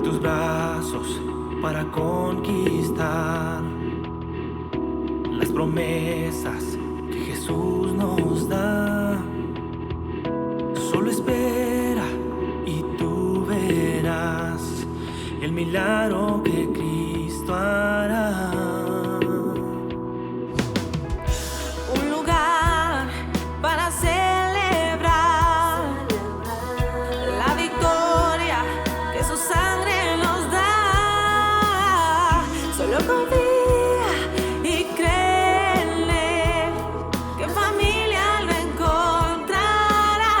tus brazos para conquistar las promesas que Jesús nos da. Solo espera y tú verás el milagro que Cristo hará. Un lugar para celebrar la victoria que su sangre nos da. Solo confía y créele que en familia lo encontrará.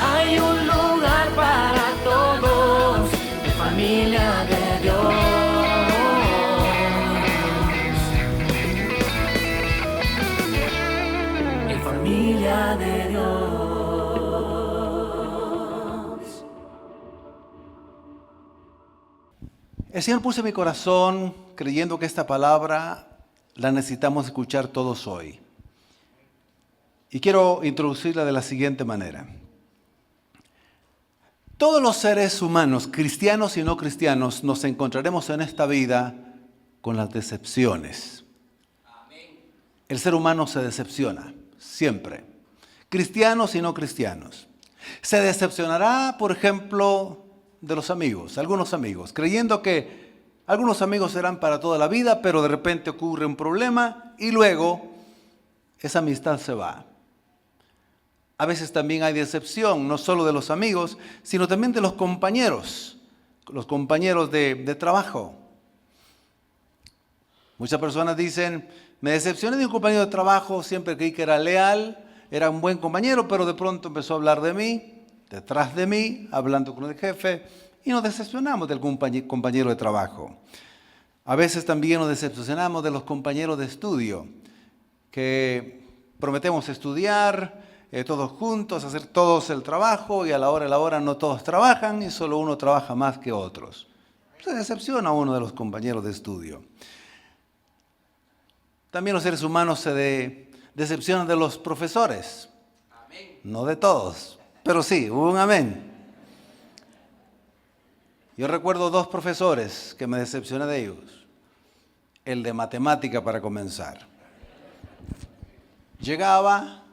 Hay un lugar para todos, de familia de Dios. En familia de Dios. El Señor puso en mi corazón creyendo que esta palabra la necesitamos escuchar todos hoy. Y quiero introducirla de la siguiente manera. Todos los seres humanos, cristianos y no cristianos, nos encontraremos en esta vida con las decepciones. El ser humano se decepciona, siempre. Cristianos y no cristianos. Se decepcionará, por ejemplo, de los amigos, algunos amigos, creyendo que algunos amigos serán para toda la vida, pero de repente ocurre un problema y luego esa amistad se va. A veces también hay decepción, no solo de los amigos, sino también de los compañeros de trabajo. Muchas personas dicen, me decepcioné de un compañero de trabajo, siempre creí que era leal, era un buen compañero, pero de pronto empezó a hablar de mí, detrás de mí, hablando con el jefe, y nos decepcionamos del compañero de trabajo. A veces también nos decepcionamos de los compañeros de estudio, que prometemos estudiar todos juntos, hacer todos el trabajo, y a la hora no todos trabajan, y solo uno trabaja más que otros. Se decepciona a uno de los compañeros de estudio. También los seres humanos se decepcionan de los profesores. Amén. No de todos, pero sí, hubo un amén. Yo recuerdo 2 profesores que me decepcioné de ellos. El de matemática, para comenzar. Llegaba,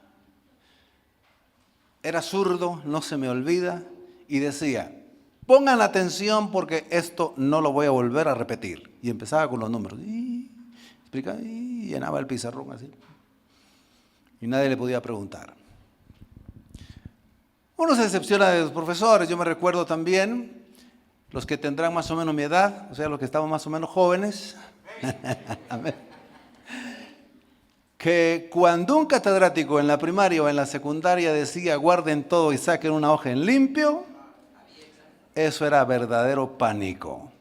era zurdo, no se me olvida, y decía, pongan atención porque esto no lo voy a volver a repetir. Y empezaba con los números. Explicaba y llenaba el pizarrón así. Y nadie le podía preguntar. Uno se decepciona de los profesores. Yo me recuerdo también, los que tendrán más o menos mi edad, o sea, los que estamos más o menos jóvenes, que cuando un catedrático en la primaria o en la secundaria decía guarden todo y saquen una hoja en limpio, eso era verdadero pánico.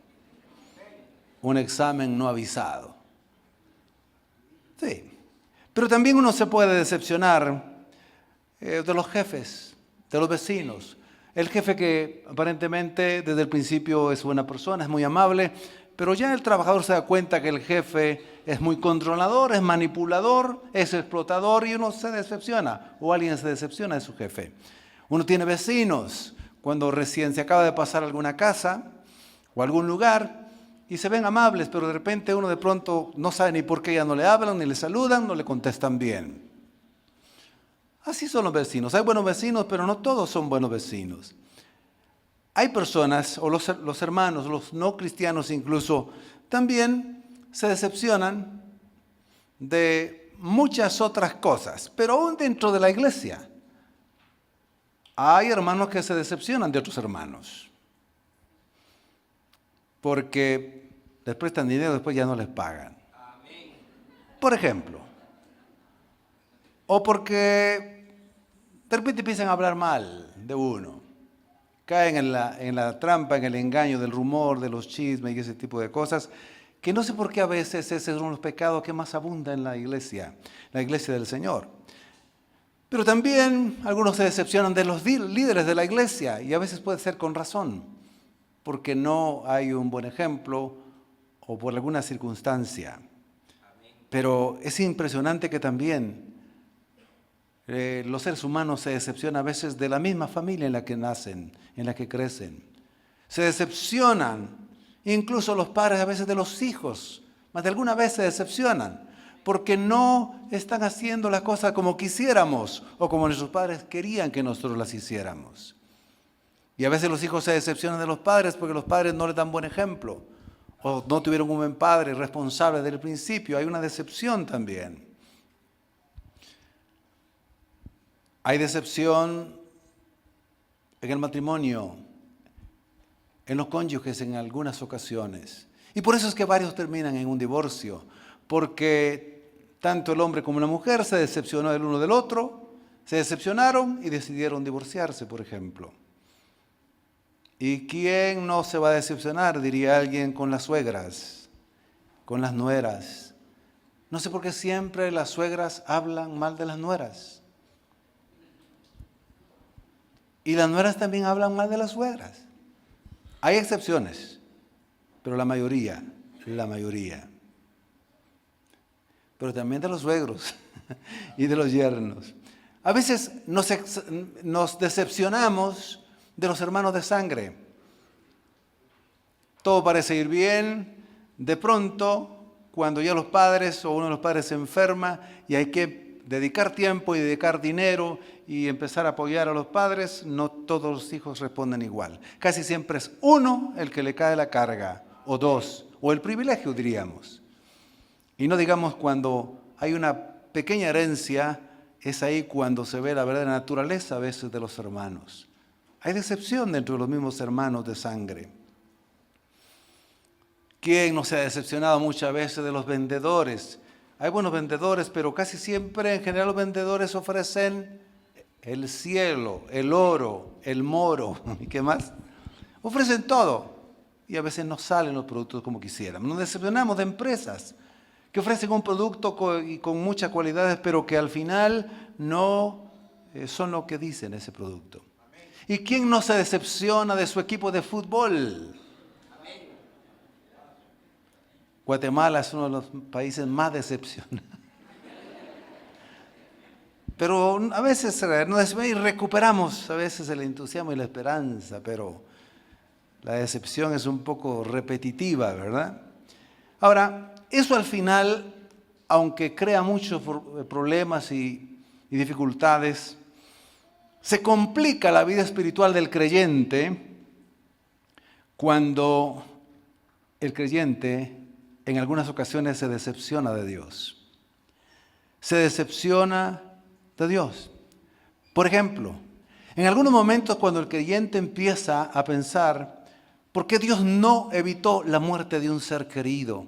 Un examen no avisado. Sí, pero también uno se puede decepcionar de los jefes, de los vecinos. El jefe que aparentemente desde el principio es buena persona, es muy amable, pero ya el trabajador se da cuenta que el jefe es muy controlador, es manipulador, es explotador y uno se decepciona o alguien se decepciona de su jefe. Uno tiene vecinos cuando recién se acaba de pasar a alguna casa o algún lugar y se ven amables, pero de repente uno de pronto no sabe ni por qué ya no le hablan, ni le saludan, no le contestan bien. Así son los vecinos. Hay buenos vecinos, pero no todos son buenos vecinos. Hay personas, o los hermanos, los no cristianos incluso, también se decepcionan de muchas otras cosas, pero aún dentro de la iglesia. Hay hermanos que se decepcionan de otros hermanos, porque les prestan dinero, después ya no les pagan. Por ejemplo, o porque de repente empiezan a hablar mal de uno. Caen en la trampa, en el engaño del rumor, de los chismes y ese tipo de cosas, que no sé por qué a veces ese es uno de los pecados que más abunda en la iglesia del Señor. Pero también algunos se decepcionan de los líderes de la iglesia, y a veces puede ser con razón, porque no hay un buen ejemplo o por alguna circunstancia. Pero es impresionante que también los seres humanos se decepcionan a veces de la misma familia en la que nacen, en la que crecen. Se decepcionan, incluso los padres a veces de los hijos, más de alguna vez se decepcionan, porque no están haciendo las cosas como quisiéramos o como nuestros padres querían que nosotros las hiciéramos. Y a veces los hijos se decepcionan de los padres porque los padres no les dan buen ejemplo o no tuvieron un buen padre responsable desde el principio. Hay una decepción también. Hay decepción en el matrimonio, en los cónyuges en algunas ocasiones. Y por eso es que varios terminan en un divorcio, porque tanto el hombre como la mujer se decepcionó del uno del otro, se decepcionaron y decidieron divorciarse, por ejemplo. ¿Y quién no se va a decepcionar, diría alguien, con las suegras, con las nueras? No sé por qué siempre las suegras hablan mal de las nueras. Y las nueras también hablan mal de las suegras. Hay excepciones, pero la mayoría. Pero también de los suegros y de los yernos. A veces nos decepcionamos de los hermanos de sangre. Todo parece ir bien. De pronto, cuando ya los padres o uno de los padres se enferma y hay que dedicar tiempo y dedicar dinero y empezar a apoyar a los padres, no todos los hijos responden igual. Casi siempre es uno el que le cae la carga, o dos, o el privilegio, diríamos. Y no digamos cuando hay una pequeña herencia, es ahí cuando se ve la verdadera naturaleza a veces de los hermanos. Hay decepción dentro de los mismos hermanos de sangre. ¿Quién no se ha decepcionado muchas veces de los vendedores? Hay buenos vendedores, pero casi siempre, en general, los vendedores ofrecen el cielo, el oro, el moro, ¿y qué más? Ofrecen todo, y a veces no salen los productos como quisiéramos. Nos decepcionamos de empresas que ofrecen un producto con muchas cualidades, pero que al final no son lo que dicen ese producto. ¿Y quién no se decepciona de su equipo de fútbol? Guatemala es uno de los países más decepcionados. Pero a veces recuperamos a veces el entusiasmo y la esperanza, pero la decepción es un poco repetitiva, ¿verdad? Ahora, eso al final, aunque crea muchos problemas y dificultades, se complica la vida espiritual del creyente cuando el creyente en algunas ocasiones se decepciona de Dios. Se decepciona de Dios. Por ejemplo, en algunos momentos cuando el creyente empieza a pensar, ¿por qué Dios no evitó la muerte de un ser querido?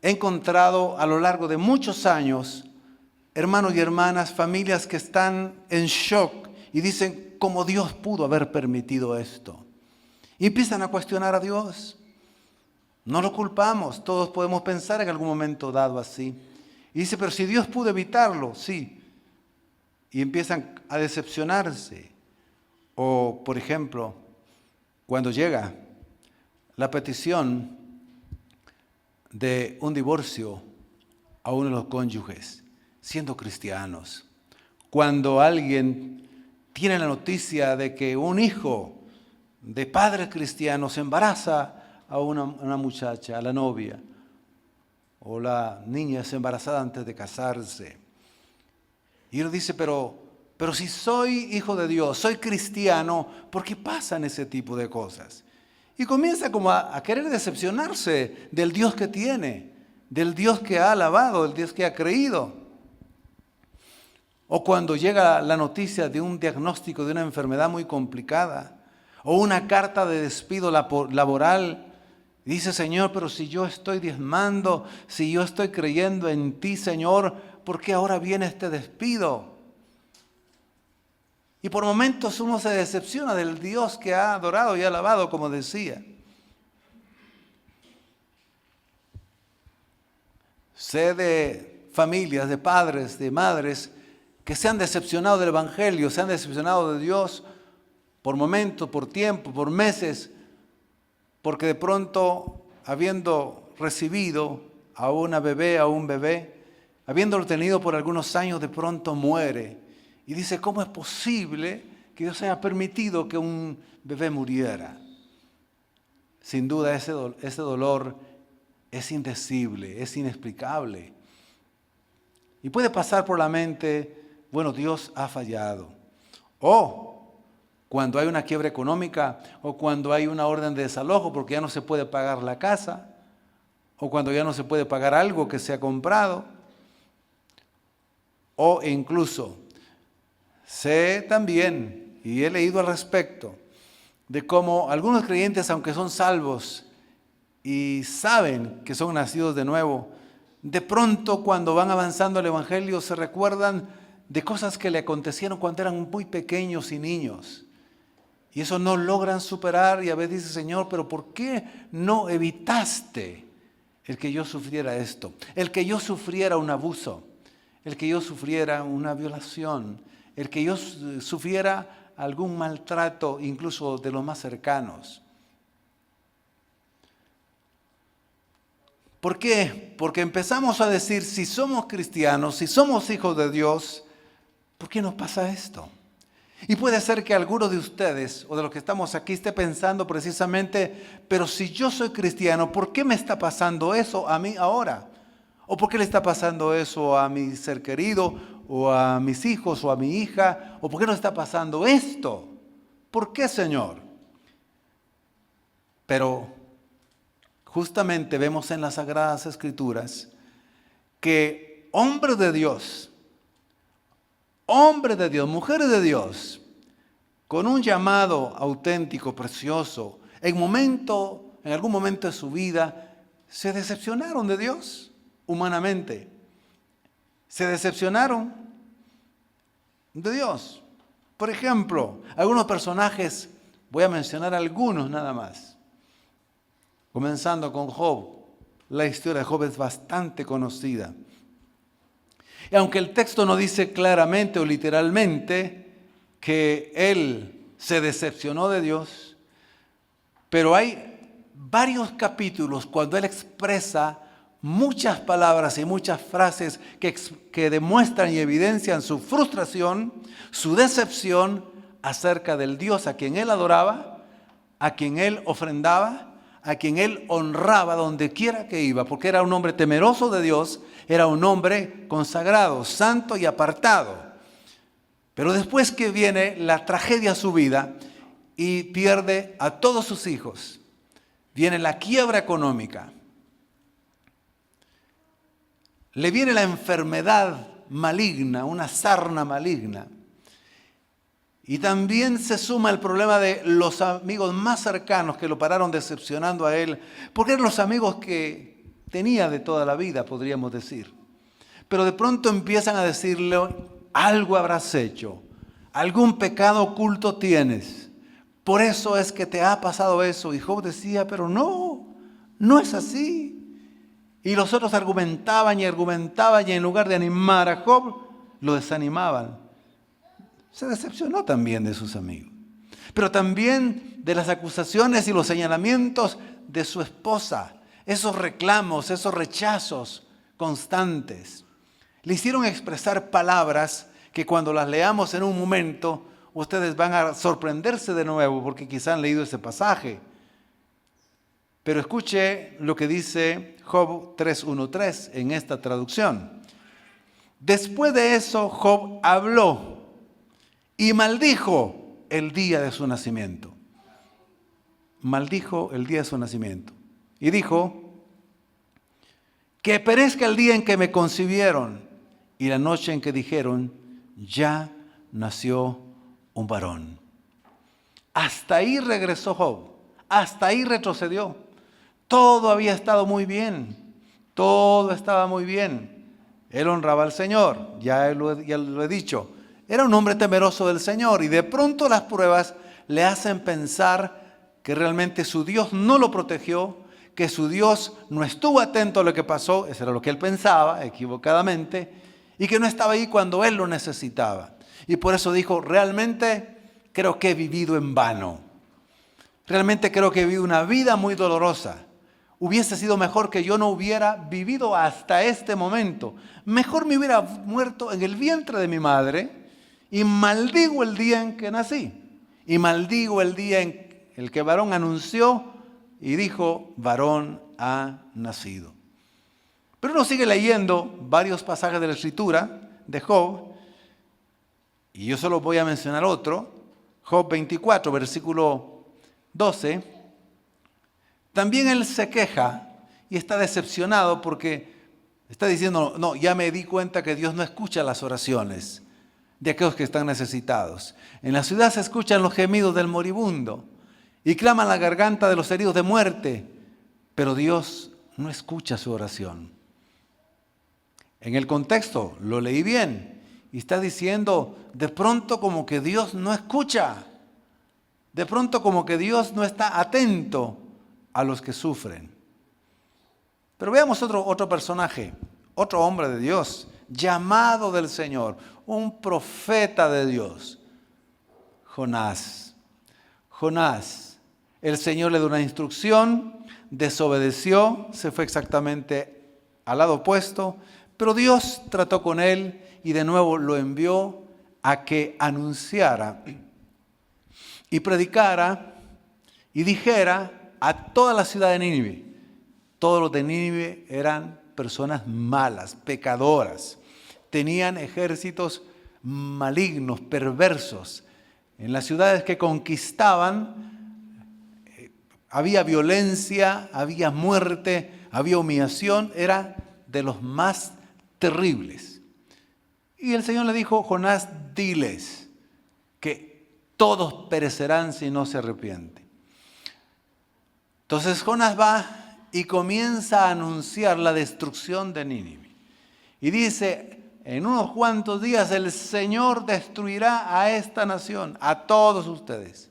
He encontrado a lo largo de muchos años hermanos y hermanas, familias que están en shock y dicen, ¿cómo Dios pudo haber permitido esto? Y empiezan a cuestionar a Dios. No lo culpamos, todos podemos pensar en algún momento dado así. Y dice, pero si Dios pudo evitarlo, sí. Y empiezan a decepcionarse. O, por ejemplo, cuando llega la petición de un divorcio a uno de los cónyuges, siendo cristianos, cuando alguien tiene la noticia de que un hijo de padres cristianos embaraza a una muchacha, a la novia, o la niña es embarazada antes de casarse. Y uno dice, pero si soy hijo de Dios, soy cristiano, ¿por qué pasan ese tipo de cosas? Y comienza como a querer decepcionarse del Dios que tiene, del Dios que ha alabado, del Dios que ha creído. O cuando llega la noticia de un diagnóstico de una enfermedad muy complicada, o una carta de despido laboral, dice, Señor, pero si yo estoy diezmando, si yo estoy creyendo en ti, Señor, ¿por qué ahora viene este despido? Y por momentos uno se decepciona del Dios que ha adorado y alabado, como decía. Sé de familias, de padres, de madres, que se han decepcionado del Evangelio, se han decepcionado de Dios por momentos, por tiempo, por meses, porque de pronto, habiendo recibido a una bebé, a un bebé, habiéndolo tenido por algunos años, de pronto muere. Y dice, ¿cómo es posible que Dios haya permitido que un bebé muriera. Sin duda ese dolor es indecible, es inexplicable. Y puede pasar por la mente, bueno, Dios ha fallado. O cuando hay una quiebra económica, o cuando hay una orden de desalojo porque ya no se puede pagar la casa, o cuando ya no se puede pagar algo que se ha comprado, o incluso sé también, y he leído al respecto, de cómo algunos creyentes, aunque son salvos y saben que son nacidos de nuevo, de pronto cuando van avanzando el Evangelio se recuerdan de cosas que le acontecieron cuando eran muy pequeños y niños. Y eso no logran superar y a veces dice, Señor, pero ¿por qué no evitaste el que yo sufriera esto? El que yo sufriera un abuso, el que yo sufriera una violación, el que yo sufriera algún maltrato, incluso de los más cercanos. ¿Por qué? Porque empezamos a decir, si somos cristianos, si somos hijos de Dios, ¿por qué nos pasa esto? Y puede ser que alguno de ustedes o de los que estamos aquí esté pensando precisamente, pero si yo soy cristiano, ¿por qué me está pasando eso a mí ahora? ¿O por qué le está pasando eso a mi ser querido, o a mis hijos, o a mi hija? ¿O por qué no está pasando esto? ¿Por qué, Señor? Pero justamente vemos en las Sagradas Escrituras que hombres de Dios, mujeres de Dios, con un llamado auténtico, precioso, en algún momento de su vida, se decepcionaron de Dios humanamente. Se decepcionaron de Dios. Por ejemplo, algunos personajes, voy a mencionar algunos nada más. Comenzando con Job. La historia de Job es bastante conocida. Y aunque el texto no dice claramente o literalmente que él se decepcionó de Dios, pero hay varios capítulos cuando él expresa muchas palabras y muchas frases que demuestran y evidencian su frustración, su decepción acerca del Dios a quien él adoraba, a quien él ofrendaba, a quien él honraba donde quiera que iba, porque era un hombre temeroso de Dios, era un hombre consagrado, santo y apartado. Pero después que viene la tragedia a su vida y pierde a todos sus hijos, viene la quiebra económica, le viene la enfermedad maligna, una sarna maligna. Y también se suma el problema de los amigos más cercanos que lo pararon decepcionando a él, porque eran los amigos que tenía de toda la vida, podríamos decir. Pero de pronto empiezan a decirle, algo habrás hecho, algún pecado oculto tienes, por eso es que te ha pasado eso. Y Job decía, pero no es así. Y los otros argumentaban y en lugar de animar a Job, lo desanimaban. Se decepcionó también de sus amigos, pero también de las acusaciones y los señalamientos de su esposa, esos reclamos, esos rechazos constantes. Le hicieron expresar palabras que cuando las leamos en un momento, ustedes van a sorprenderse de nuevo porque quizá han leído ese pasaje. Pero escuche lo que dice Job 3:1-3 en esta traducción. Después de eso, Job habló y maldijo el día de su nacimiento. Maldijo el día de su nacimiento. Y dijo, que perezca el día en que me concibieron y la noche en que dijeron, ya nació un varón. Hasta ahí regresó Job. Hasta ahí retrocedió. Todo había estado muy bien. Todo estaba muy bien. Él honraba al Señor. Ya lo he dicho. Era un hombre temeroso del Señor y de pronto las pruebas le hacen pensar que realmente su Dios no lo protegió, que su Dios no estuvo atento a lo que pasó, eso era lo que él pensaba equivocadamente, y que no estaba ahí cuando él lo necesitaba. Y por eso dijo, realmente creo que he vivido en vano. Realmente creo que he vivido una vida muy dolorosa. Hubiese sido mejor que yo no hubiera vivido hasta este momento. Mejor me hubiera muerto en el vientre de mi madre y maldigo el día en que nací, y maldigo el día en el que varón anunció y dijo, varón ha nacido. Pero uno sigue leyendo varios pasajes de la Escritura de Job, y yo solo voy a mencionar otro, Job 24, versículo 12. También él se queja y está decepcionado porque está diciendo, no, ya me di cuenta que Dios no escucha las oraciones de aquellos que están necesitados. En la ciudad se escuchan los gemidos del moribundo y claman la garganta de los heridos de muerte, pero Dios no escucha su oración. En el contexto, lo leí bien, y está diciendo, de pronto como que Dios no escucha, de pronto como que Dios no está atento a los que sufren. Pero veamos otro personaje, otro hombre de Dios, llamado del Señor, un profeta de Dios, Jonás. Jonás, el Señor le dio una instrucción, desobedeció, se fue exactamente al lado opuesto, pero Dios trató con él y de nuevo lo envió a que anunciara y predicara y dijera a toda la ciudad de Nínive. Todos los de Nínive eran personas malas, pecadoras. Tenían ejércitos malignos, perversos. En las ciudades que conquistaban había violencia, había muerte, había humillación. Era de los más terribles. Y el Señor le dijo, Jonás, diles que todos perecerán si no se arrepienten. Entonces Jonás va y comienza a anunciar la destrucción de Nínive. Y dice, en unos cuantos días el Señor destruirá a esta nación, a todos ustedes.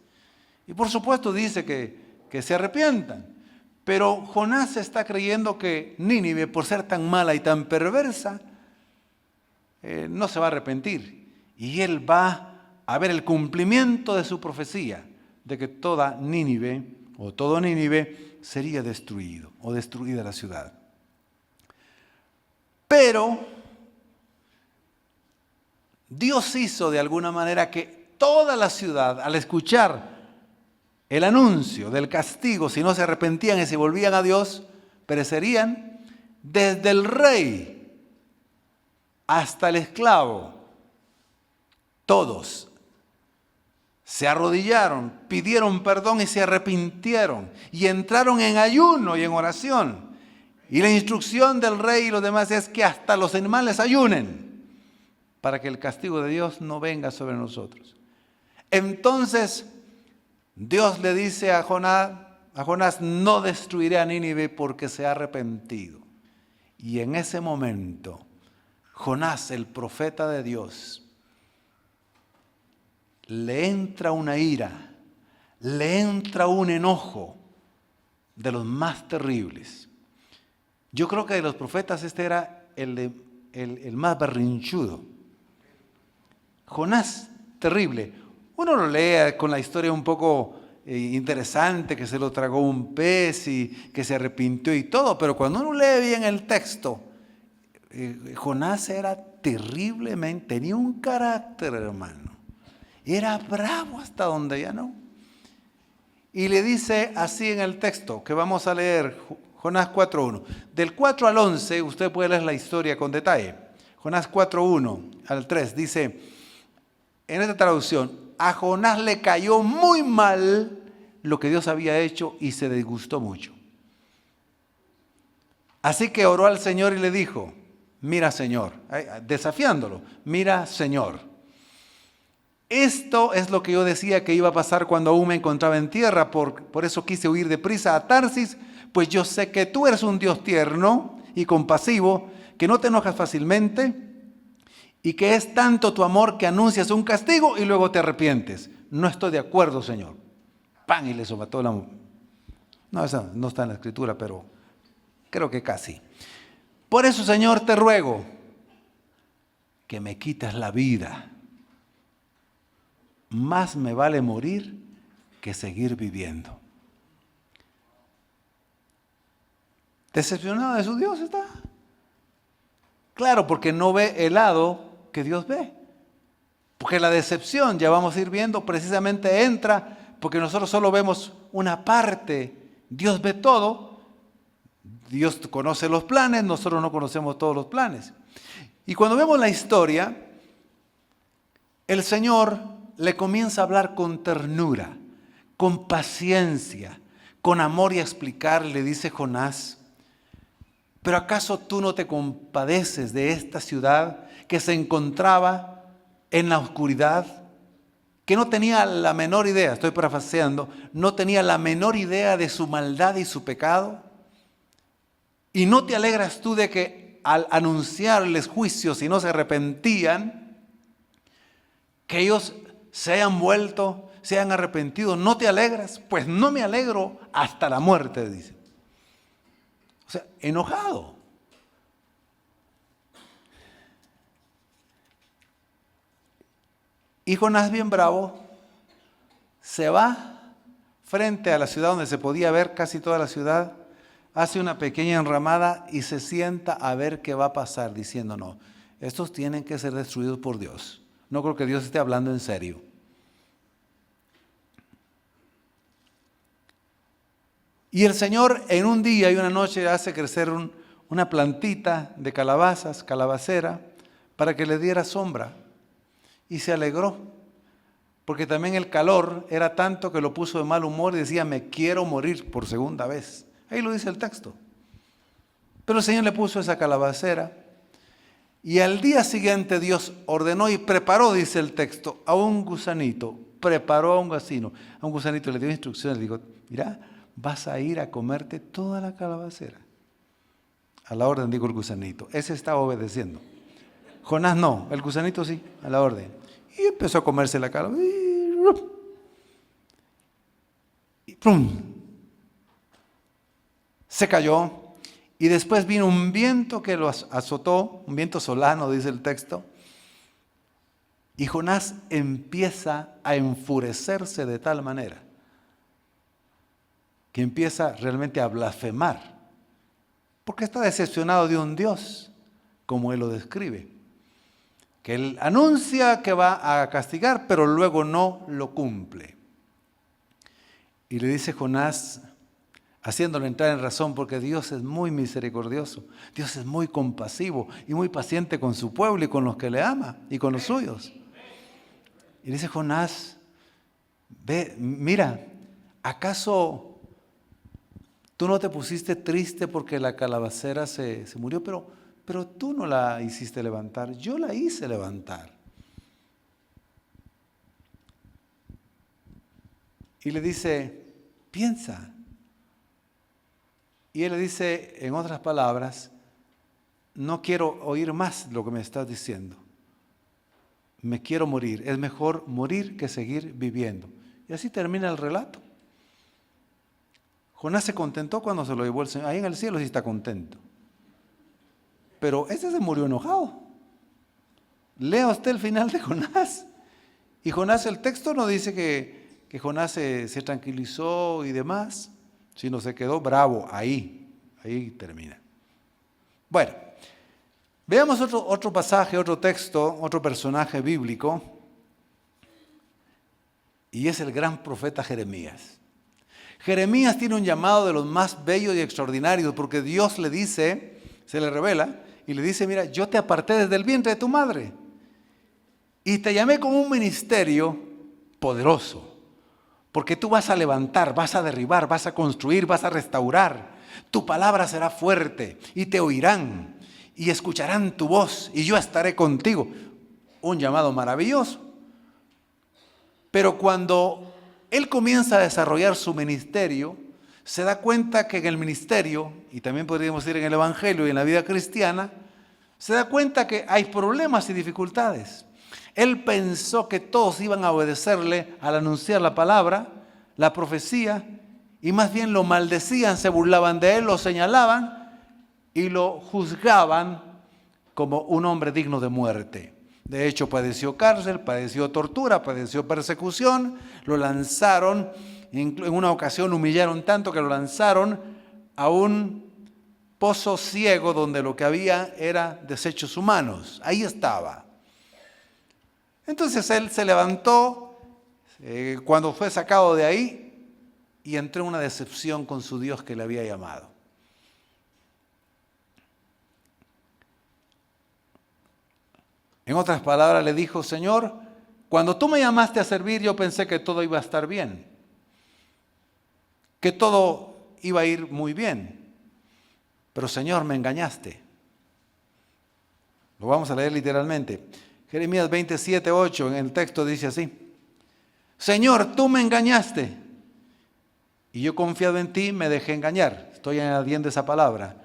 Y por supuesto dice que se arrepientan. Pero Jonás está creyendo que Nínive, por ser tan mala y tan perversa, no se va a arrepentir. Y él va a ver el cumplimiento de su profecía, de que toda Nínive, o todo Nínive, sería destruido, o destruida la ciudad. Pero Dios hizo de alguna manera que toda la ciudad, al escuchar el anuncio del castigo, si no se arrepentían y se volvían a Dios, perecerían, desde el rey hasta el esclavo. Todos se arrodillaron, pidieron perdón y se arrepintieron y entraron en ayuno y en oración. Y la instrucción del rey y los demás es que hasta los animales ayunen para que el castigo de Dios no venga sobre nosotros. Entonces Dios le dice a Jonás, no destruiré a Nínive porque se ha arrepentido. Y en ese momento, Jonás, el profeta de Dios, le entra una ira, le entra un enojo de los más terribles. Yo creo que de los profetas este era el más berrinchudo. Jonás, terrible. Uno lo lee con la historia un poco interesante, que se lo tragó un pez y que se arrepintió y todo, pero cuando uno lee bien el texto, Jonás era terriblemente, tenía un carácter, hermano. Era bravo hasta donde ya no. Y le dice así en el texto, que vamos a leer, Jonás 4.1. Del 4 al 11, usted puede leer la historia con detalle. Jonás 4.1 al 3 dice, en esta traducción, a Jonás le cayó muy mal lo que Dios había hecho y se disgustó mucho. Así que oró al Señor y le dijo, mira Señor, desafiándolo, mira Señor, esto es lo que yo decía que iba a pasar cuando aún me encontraba en tierra, por eso quise huir deprisa a Tarsis, pues yo sé que tú eres un Dios tierno y compasivo, que no te enojas fácilmente, y que es tanto tu amor que anuncias un castigo y luego te arrepientes. No estoy de acuerdo, Señor. ¡Pam! Y le somató la... No, esa no está en la Escritura, pero creo que casi. Por eso, Señor, te ruego que me quites la vida. Más me vale morir que seguir viviendo. ¿Decepcionado de su Dios está? Claro, porque no ve el lado que Dios ve. Porque la decepción, ya vamos a ir viendo, precisamente entra porque nosotros solo vemos una parte. Dios ve todo. Dios conoce los planes, nosotros no conocemos todos los planes. Y cuando vemos la historia, el Señor le comienza a hablar con ternura, con paciencia, con amor y a explicar. Le dice Jonás: ¿pero acaso tú no te compadeces de esta ciudad que se encontraba en la oscuridad? Que no tenía la menor idea, estoy parafraseando, no tenía la menor idea de su maldad y su pecado. ¿Y no te alegras tú de que al anunciarles juicios y no se arrepentían, que ellos se hayan vuelto, se hayan arrepentido? ¿No te alegras? Pues no me alegro hasta la muerte, dice. O sea, enojado. Y Jonás, bien bravo, se va frente a la ciudad donde se podía ver casi toda la ciudad, hace una pequeña enramada y se sienta a ver qué va a pasar, diciendo: no, estos tienen que ser destruidos por Dios. No creo que Dios esté hablando en serio. Y el Señor en un día y una noche hace crecer una plantita de calabazas, calabacera, para que le diera sombra. Y se alegró, porque también el calor era tanto que lo puso de mal humor y decía: me quiero morir por segunda vez. Ahí lo dice el texto. Pero el Señor le puso esa calabacera y al día siguiente Dios ordenó y preparó, dice el texto, a un gusanito. Preparó a un gusanito, le dio instrucciones, le dijo: mira, vas a ir a comerte toda la calabacera. A la orden, dijo el gusanito. Ese estaba obedeciendo. Jonás no, el gusanito sí, a la orden. Y empezó a comerse la calabacera. Y ¡pum! Se cayó. Y después vino un viento que lo azotó, un viento solano, dice el texto. Y Jonás empieza a enfurecerse de tal manera que empieza realmente a blasfemar. Porque está decepcionado de un Dios, como él lo describe. Que él anuncia que va a castigar, pero luego no lo cumple. Y le dice Jonás, haciéndole entrar en razón, porque Dios es muy misericordioso, Dios es muy compasivo y muy paciente con su pueblo y con los que le ama y con los suyos. Y dice Jonás: ve, mira, ¿acaso tú no te pusiste triste porque la calabacera se murió? Pero tú no la hiciste levantar, yo la hice levantar. Y le dice: piensa. Y él le dice, en otras palabras: no quiero oír más lo que me estás diciendo. Me quiero morir. Es mejor morir que seguir viviendo. Y así termina el relato. Jonás se contentó cuando se lo llevó el Señor. Ahí en el cielo sí está contento. Pero este se murió enojado. Lea usted el final de Jonás. Y Jonás, el texto no dice que Jonás se tranquilizó y demás, sino se quedó bravo. Ahí termina. Bueno, veamos otro pasaje, otro texto, otro personaje bíblico. Y es el gran profeta Jeremías. Jeremías tiene un llamado de los más bellos y extraordinarios, porque Dios le dice, se le revela, y le dice: mira, yo te aparté desde el vientre de tu madre y te llamé con un ministerio poderoso, porque tú vas a levantar, vas a derribar, vas a construir, vas a restaurar. Tu palabra será fuerte y te oirán y escucharán tu voz y yo estaré contigo. Un llamado maravilloso. Pero cuando él comienza a desarrollar su ministerio, se da cuenta que en el ministerio, y también podríamos decir en el evangelio y en la vida cristiana, se da cuenta que hay problemas y dificultades. Él pensó que todos iban a obedecerle al anunciar la palabra, la profecía, y más bien lo maldecían, se burlaban de él, lo señalaban y lo juzgaban como un hombre digno de muerte. De hecho, padeció cárcel, padeció tortura, padeció persecución, lo lanzaron, en una ocasión humillaron tanto que lo lanzaron a un pozo ciego donde lo que había era desechos humanos. Ahí estaba. Entonces él se levantó cuando fue sacado de ahí y entró en una decepción con su Dios que le había llamado. En otras palabras le dijo: Señor, cuando tú me llamaste a servir, yo pensé que todo iba a estar bien, que todo iba a ir muy bien. Pero Señor, me engañaste. Lo vamos a leer literalmente. Jeremías 27:8 en el texto dice así: Señor, tú me engañaste y yo confiado en ti me dejé engañar. Estoy añadiendo esa palabra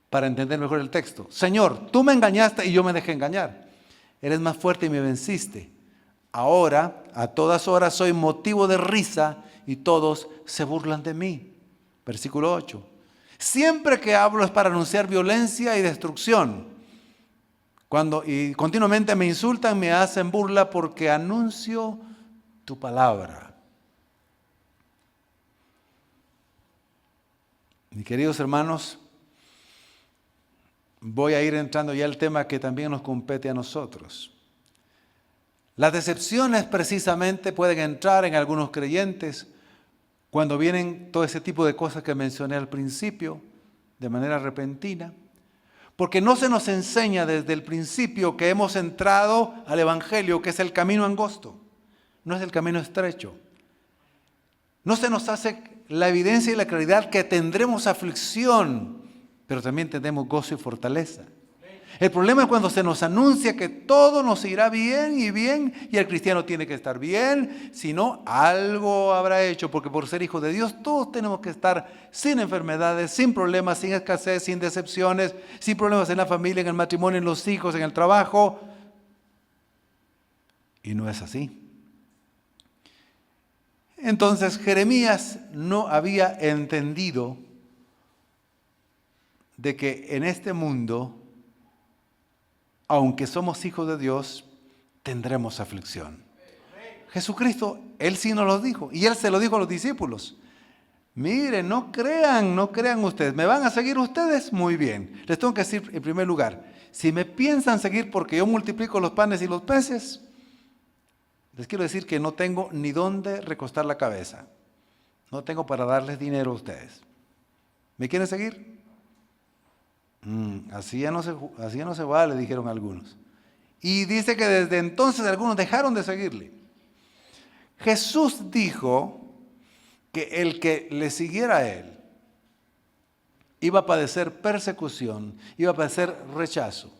para entender mejor el texto. Señor, tú me engañaste y yo me dejé engañar. Eres más fuerte y me venciste. Ahora, a todas horas soy motivo de risa y todos se burlan de mí. Versículo 8. Siempre que hablo es para anunciar violencia y destrucción. Y continuamente me insultan, me hacen burla porque anuncio tu palabra. Mis queridos hermanos, voy a ir entrando ya al tema que también nos compete a nosotros. Las decepciones precisamente pueden entrar en algunos creyentes cuando vienen todo ese tipo de cosas que mencioné al principio, de manera repentina, porque no se nos enseña desde el principio que hemos entrado al Evangelio, que es el camino angosto, no es el camino estrecho. No se nos hace la evidencia y la claridad que tendremos aflicción, pero también tendremos gozo y fortaleza. El problema es cuando se nos anuncia que todo nos irá bien y el cristiano tiene que estar bien, si no, algo habrá hecho, porque por ser hijos de Dios todos tenemos que estar sin enfermedades, sin problemas, sin escasez, sin decepciones, sin problemas en la familia, en el matrimonio, en los hijos, en el trabajo. Y no es así. Entonces Jeremías no había entendido de que en este mundo, aunque somos hijos de Dios, tendremos aflicción. Jesucristo, Él sí nos lo dijo, y Él se lo dijo a los discípulos. Miren, no crean ustedes. ¿Me van a seguir ustedes? Muy bien. Les tengo que decir en primer lugar, si me piensan seguir porque yo multiplico los panes y los peces, les quiero decir que no tengo ni dónde recostar la cabeza. No tengo para darles dinero a ustedes. ¿Me quieren seguir? Así ya no se vale, dijeron algunos. Y dice que desde entonces algunos dejaron de seguirle. Jesús dijo que el que le siguiera a Él iba a padecer persecución, iba a padecer rechazo.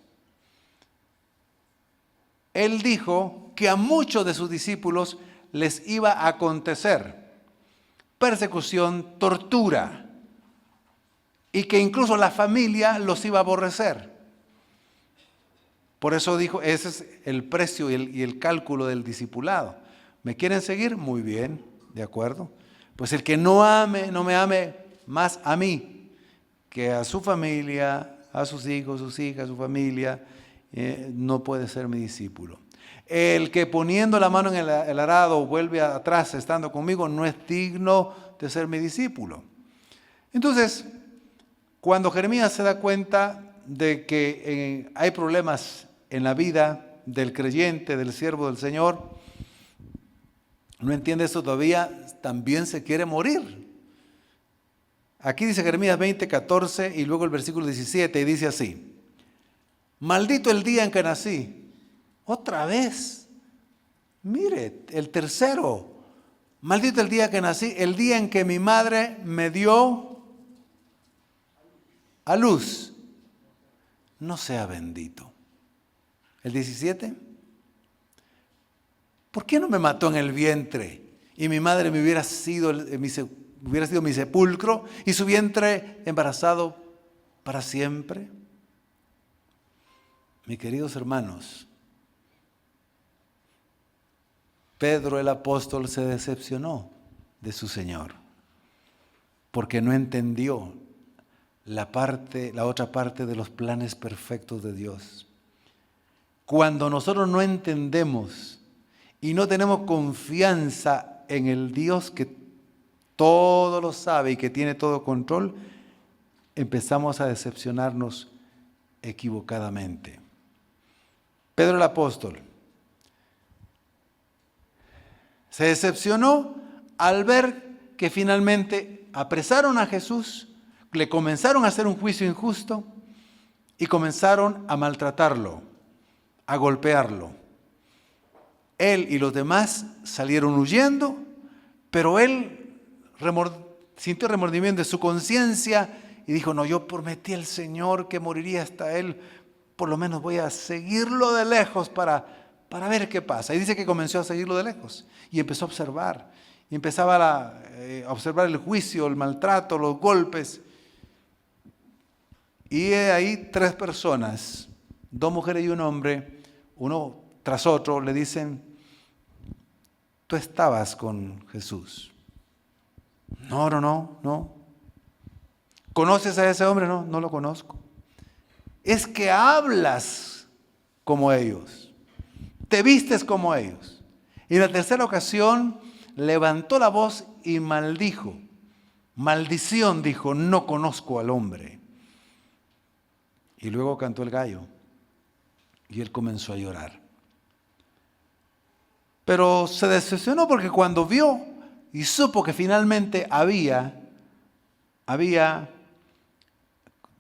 Él dijo que a muchos de sus discípulos les iba a acontecer persecución, tortura, y que incluso la familia los iba a aborrecer. Por eso dijo, ese es el precio y el cálculo del discipulado. ¿Me quieren seguir? Muy bien, de acuerdo. Pues el que no me ame más a mí que a su familia, a sus hijos, sus hijas, su familia, no puede ser mi discípulo. El que poniendo la mano en el arado vuelve atrás estando conmigo no es digno de ser mi discípulo. Entonces, cuando Jeremías se da cuenta de que hay problemas en la vida del creyente, del siervo del Señor, no entiende eso todavía, también se quiere morir. Aquí dice Jeremías 20:14 y luego el versículo 17 y dice así: maldito el día en que nací. Otra vez, mire, el tercero. Maldito el día que nací, el día en que mi madre me dio a luz. No sea bendito. El 17. ¿Por qué no me mató en el vientre y mi madre me hubiera sido mi sepulcro y su vientre embarazado para siempre? Mis queridos hermanos, Pedro el apóstol se decepcionó de su Señor porque no entendió la otra parte de los planes perfectos de Dios. Cuando nosotros no entendemos y no tenemos confianza en el Dios que todo lo sabe y que tiene todo control, empezamos a decepcionarnos equivocadamente. Pedro el apóstol Se decepcionó al ver que finalmente apresaron a Jesús, le comenzaron a hacer un juicio injusto y comenzaron a maltratarlo, a golpearlo. Él y los demás salieron huyendo, pero él sintió remordimiento de su conciencia y dijo, no, yo prometí al Señor que moriría hasta él, por lo menos voy a seguirlo de lejos para ver qué pasa. Y dice que comenzó a seguirlo de lejos y empezó a observar. Y empezaba a observar el juicio, el maltrato, los golpes. Y ahí 3 personas, 2 mujeres y un hombre, uno tras otro, le dicen, tú estabas con Jesús. No. ¿Conoces a ese hombre? No lo conozco. Es que hablas como ellos, te vistes como ellos. Y en la tercera ocasión levantó la voz y maldijo. Maldición, dijo, no conozco al hombre. Y luego cantó el gallo y él comenzó a llorar. Pero se decepcionó porque cuando vio y supo que finalmente había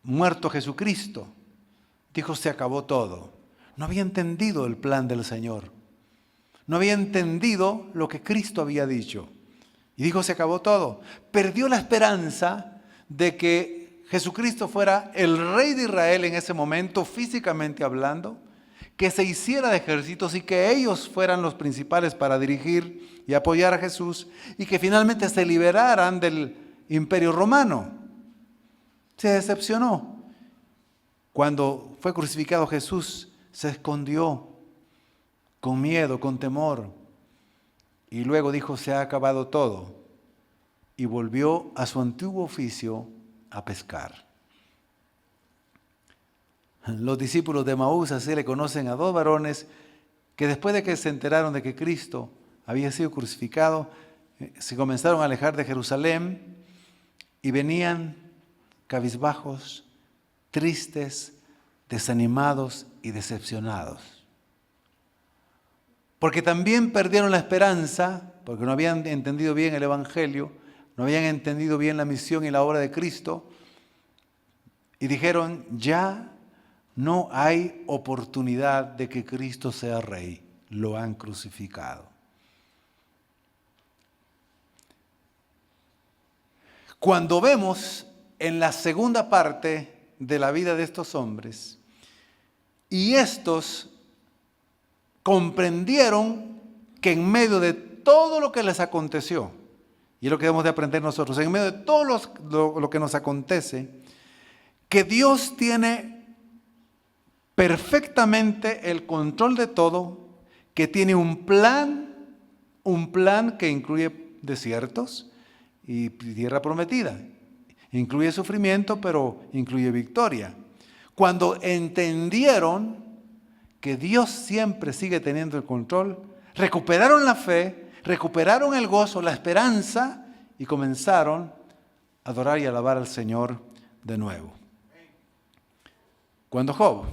muerto Jesucristo, dijo, se acabó todo. No había entendido el plan del Señor. No había entendido lo que Cristo había dicho. Y dijo, se acabó todo. Perdió la esperanza de que Jesucristo fuera el rey de Israel en ese momento, físicamente hablando, que se hiciera de ejércitos y que ellos fueran los principales para dirigir y apoyar a Jesús y que finalmente se liberaran del imperio romano. Se decepcionó. Cuando fue crucificado Jesús, se escondió con miedo, con temor. Y luego dijo, se ha acabado todo. Y volvió a su antiguo oficio a pescar. Los discípulos de Maús así le conocen a 2 varones que después de que se enteraron de que Cristo había sido crucificado, se comenzaron a alejar de Jerusalén y venían cabizbajos, tristes, desanimados y decepcionados. Porque también perdieron la esperanza, porque no habían entendido bien el Evangelio, no habían entendido bien la misión y la obra de Cristo, y dijeron, ya no hay oportunidad de que Cristo sea rey, lo han crucificado. Cuando vemos en la segunda parte de la vida de estos hombres, y estos comprendieron que en medio de todo lo que les aconteció, y es lo que debemos de aprender nosotros, en medio de todo lo que nos acontece, que Dios tiene perfectamente el control de todo, que tiene un plan que incluye desiertos y tierra prometida. Incluye sufrimiento, pero incluye victoria. Cuando entendieron que Dios siempre sigue teniendo el control, recuperaron la fe, recuperaron el gozo, la esperanza y comenzaron a adorar y alabar al Señor de nuevo. Cuando Job,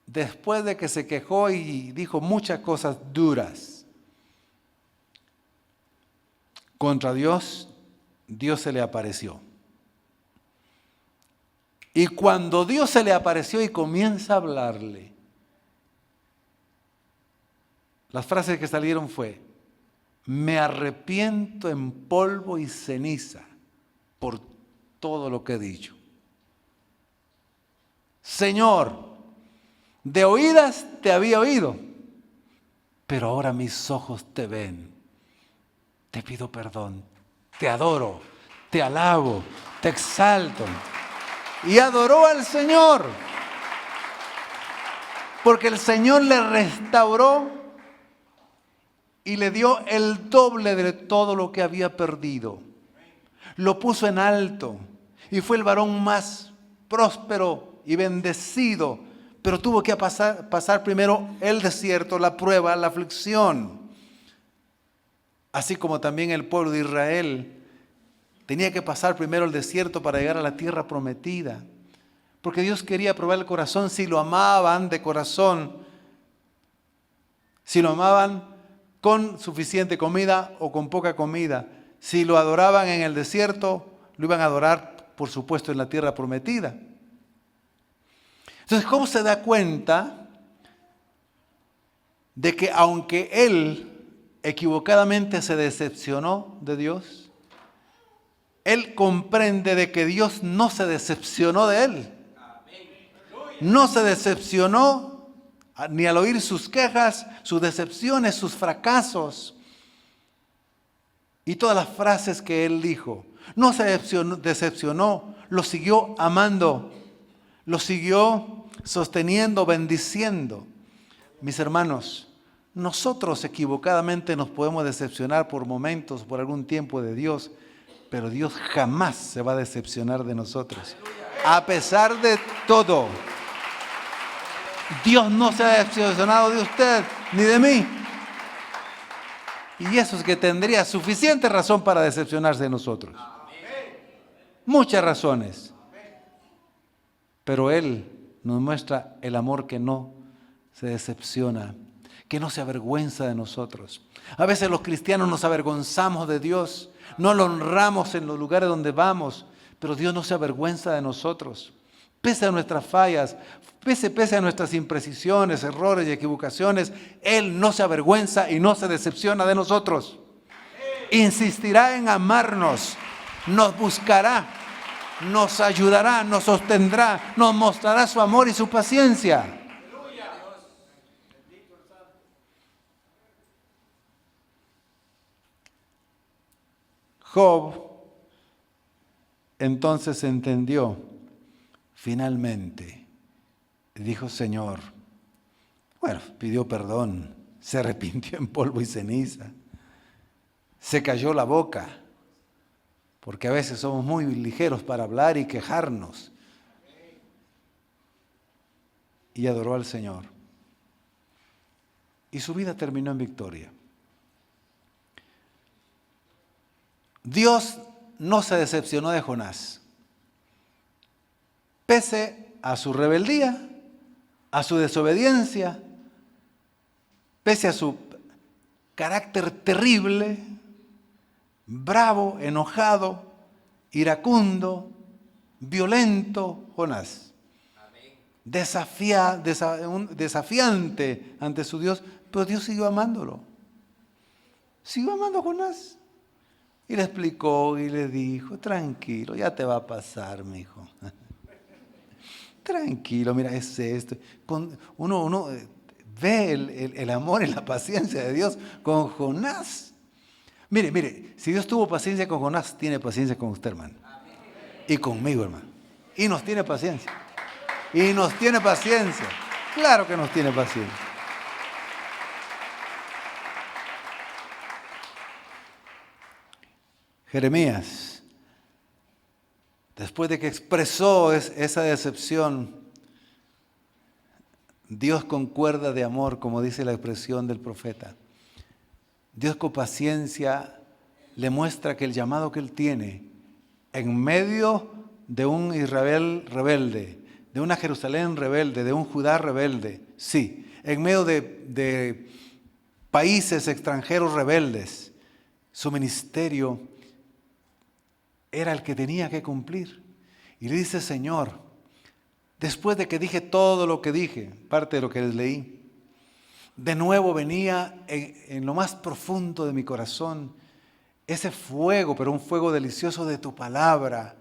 después de que se quejó y dijo muchas cosas duras contra Dios, Dios se le apareció. Y cuando Dios se le apareció y comienza a hablarle, las frases que salieron fue, me arrepiento en polvo y ceniza por todo lo que he dicho. Señor, de oídas te había oído, pero ahora mis ojos te ven. Te pido perdón, te adoro, te alabo, te exalto. Y adoró al Señor, porque el Señor le restauró y le dio el doble de todo lo que había perdido. Lo puso en alto y fue el varón más próspero y bendecido, pero tuvo que pasar primero el desierto, la prueba, la aflicción. Así como también el pueblo de Israel tenía que pasar primero el desierto para llegar a la tierra prometida. Porque Dios quería probar el corazón si lo amaban de corazón. Si lo amaban con suficiente comida o con poca comida. Si lo adoraban en el desierto, lo iban a adorar, por supuesto, en la tierra prometida. Entonces, ¿cómo se da cuenta de que aunque él equivocadamente se decepcionó de Dios, él comprende de que Dios no se decepcionó de él? No se decepcionó ni al oír sus quejas, sus decepciones, sus fracasos y todas las frases que él dijo. No se decepcionó, lo siguió amando, lo siguió sosteniendo, bendiciendo. Mis hermanos, nosotros equivocadamente nos podemos decepcionar por momentos, por algún tiempo de Dios, pero Dios jamás se va a decepcionar de nosotros. A pesar de todo, Dios no se ha decepcionado de usted ni de mí. Y eso es que tendría suficiente razón para decepcionarse de nosotros. Muchas razones. Pero Él nos muestra el amor que no se decepciona, que no se avergüenza de nosotros. A veces los cristianos nos avergonzamos de Dios, no lo honramos en los lugares donde vamos, pero Dios no se avergüenza de nosotros. Pese a nuestras fallas, pese a nuestras imprecisiones, errores y equivocaciones, Él no se avergüenza y no se decepciona de nosotros. Insistirá en amarnos, nos buscará, nos ayudará, nos sostendrá, nos mostrará su amor y su paciencia. Job entonces entendió finalmente. Dijo: Señor, bueno, pidió perdón, se arrepintió en polvo y ceniza, se cayó la boca, porque a veces somos muy ligeros para hablar y quejarnos. Y adoró al Señor. Y su vida terminó en victoria. Dios no se decepcionó de Jonás. Pese a su rebeldía, a su desobediencia, pese a su carácter terrible, bravo, enojado, iracundo, violento, Jonás. Desafiante ante su Dios, pero Dios siguió amándolo. Siguió amando a Jonás. Y le explicó y le dijo: tranquilo, ya te va a pasar, mi hijo. Tranquilo, mira, es esto. Uno ve el amor y la paciencia de Dios con Jonás. Mire, si Dios tuvo paciencia con Jonás, tiene paciencia con usted, hermano. Y conmigo, hermano. Y nos tiene paciencia. Y nos tiene paciencia. Claro que nos tiene paciencia. Jeremías, después de que expresó esa decepción, Dios con cuerda de amor, como dice la expresión del profeta, Dios con paciencia le muestra que el llamado que Él tiene en medio de un Israel rebelde, de una Jerusalén rebelde, de un Judá rebelde, sí, en medio de países extranjeros rebeldes, su ministerio era el que tenía que cumplir. Y le dice: Señor, después de que dije todo lo que dije, parte de lo que les leí, de nuevo venía en lo más profundo de mi corazón ese fuego, pero un fuego delicioso de tu palabra,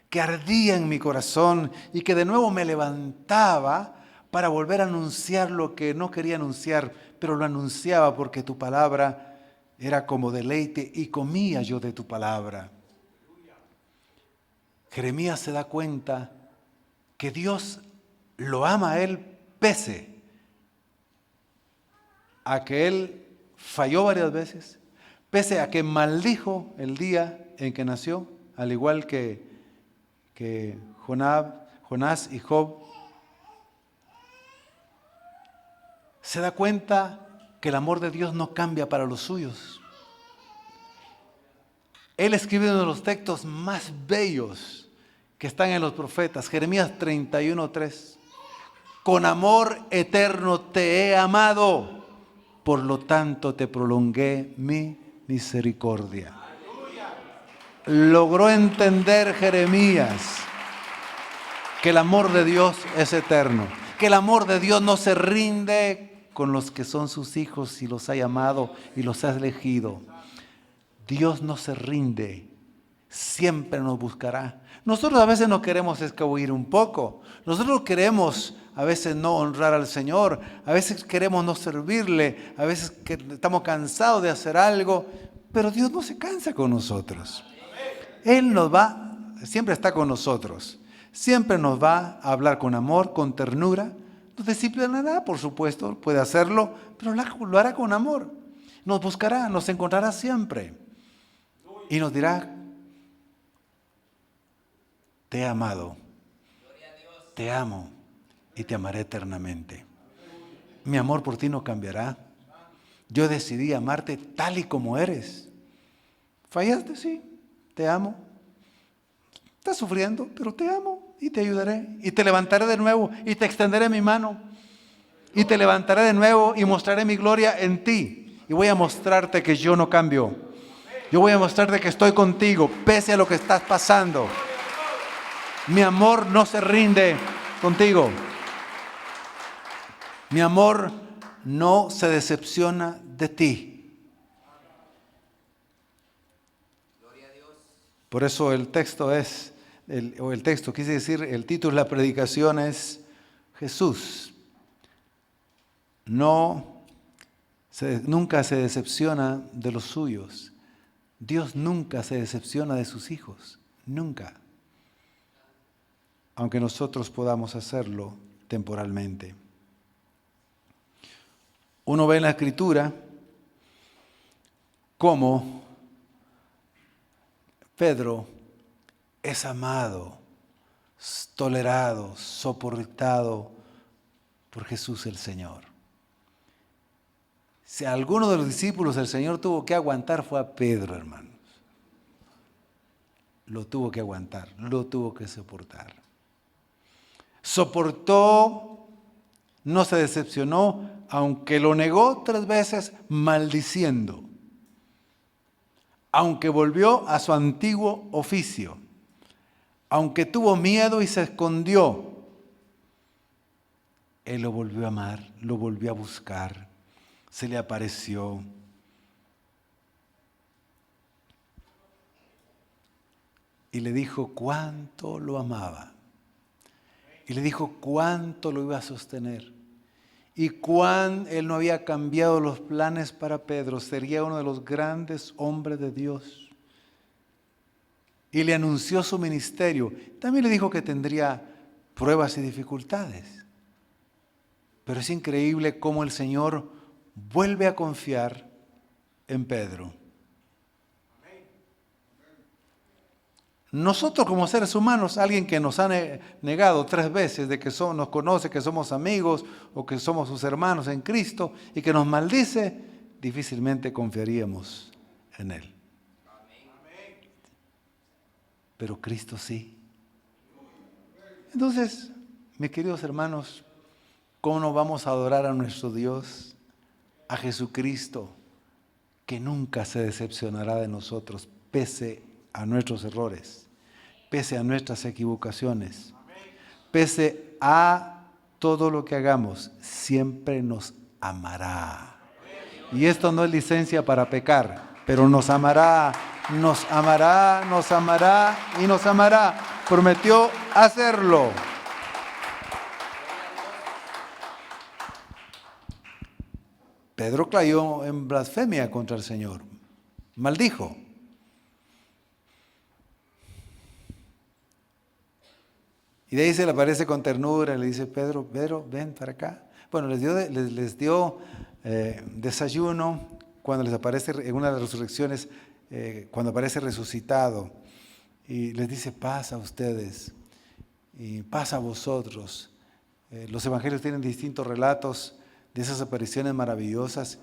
que ardía en mi corazón y que de nuevo me levantaba para volver a anunciar lo que no quería anunciar, pero lo anunciaba porque tu palabra era como deleite y comía yo de tu palabra. Jeremías se da cuenta que Dios lo ama a él pese a que él falló varias veces, pese a que maldijo el día en que nació, al igual que Jonás y Job. Se da cuenta que el amor de Dios no cambia para los suyos. Él escribe uno de los textos más bellos que están en los profetas, Jeremías 31:3. Con amor eterno te he amado, por lo tanto te prolongué mi misericordia. Logró entender Jeremías que el amor de Dios es eterno, que el amor de Dios no se rinde con los que son sus hijos y los ha llamado y los ha elegido. Dios no se rinde, siempre nos buscará. Nosotros a veces nos queremos escabullir un poco, nosotros queremos a veces no honrar al Señor, a veces queremos no servirle, a veces estamos cansados de hacer algo, pero Dios no se cansa con nosotros. Él siempre está con nosotros, siempre nos va a hablar con amor, con ternura, nos disciplinará, por supuesto, puede hacerlo, pero lo hará con amor. Nos buscará, nos encontrará siempre y nos dirá: te he amado, te amo y te amaré eternamente. Mi amor por ti no cambiará. Yo decidí amarte tal y como eres. ¿Fallaste? Sí. Te amo. Estás sufriendo, pero te amo y te ayudaré. Y te levantaré de nuevo y te extenderé mi mano. Y te levantaré de nuevo y mostraré mi gloria en ti. Y voy a mostrarte que yo no cambio. Yo voy a mostrarte que estoy contigo, pese a lo que estás pasando. Mi amor no se rinde contigo. Mi amor no se decepciona de ti. Por eso el título de la predicación es: Jesús nunca se decepciona de los suyos. Dios nunca se decepciona de sus hijos, nunca. Aunque nosotros podamos hacerlo temporalmente. Uno ve en la Escritura cómo Pedro es amado, tolerado, soportado por Jesús el Señor. Si a alguno de los discípulos el Señor tuvo que aguantar, fue a Pedro, hermanos. Lo tuvo que aguantar, lo tuvo que soportar. Soportó, no se decepcionó, aunque lo negó 3 veces maldiciendo. Aunque volvió a su antiguo oficio. Aunque tuvo miedo y se escondió. Él lo volvió a amar, lo volvió a buscar. Se le apareció. Y le dijo cuánto lo amaba. Y le dijo cuánto lo iba a sostener. Y él no había cambiado los planes para Pedro. Sería uno de los grandes hombres de Dios. Y le anunció su ministerio. También le dijo que tendría pruebas y dificultades. Pero es increíble cómo el Señor vuelve a confiar en Pedro. Nosotros como seres humanos, alguien que nos ha negado 3 veces de que nos conoce, que somos amigos o que somos sus hermanos en Cristo y que nos maldice, difícilmente confiaríamos en Él. Pero Cristo sí. Entonces, mis queridos hermanos, ¿cómo no vamos a adorar a nuestro Dios, a Jesucristo, que nunca se decepcionará de nosotros, pese a nuestros errores, pese a nuestras equivocaciones, pese a todo lo que hagamos, siempre nos amará? Y esto no es licencia para pecar, pero nos amará, nos amará, nos amará y nos amará. Prometió hacerlo. Pedro cayó en blasfemia contra el Señor, maldijo. Y de ahí se le aparece con ternura y le dice: Pedro, ven para acá. Bueno, les dio desayuno cuando les aparece en una de las resurrecciones, cuando aparece resucitado. Y les dice: paz a ustedes y paz a vosotros. Los evangelios tienen distintos relatos de esas apariciones maravillosas.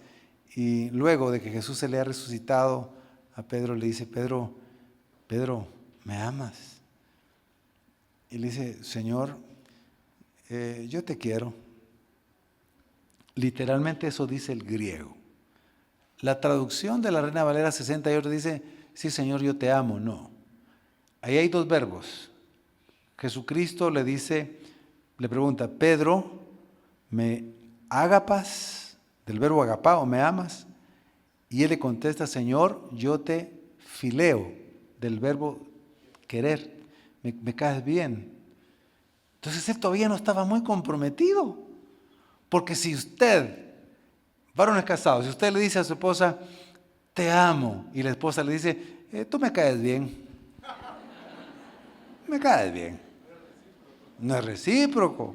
Y luego de que Jesús se le ha resucitado, a Pedro le dice: Pedro, ¿me amas? Y le dice: Señor, yo te quiero. Literalmente eso dice el griego. La traducción de la Reina Valera 68 dice, sí Señor, yo te amo. No. Ahí hay dos verbos. Jesucristo le dice, le pregunta, Pedro, ¿me agapas? Del verbo agapao, ¿me amas? Y él le contesta, Señor, yo te fileo, del verbo querer, me caes bien. Entonces él todavía no estaba muy comprometido. Porque si usted, varones casados, si usted le dice a su esposa, te amo, y la esposa le dice, tú me caes bien. Me caes bien. No es recíproco.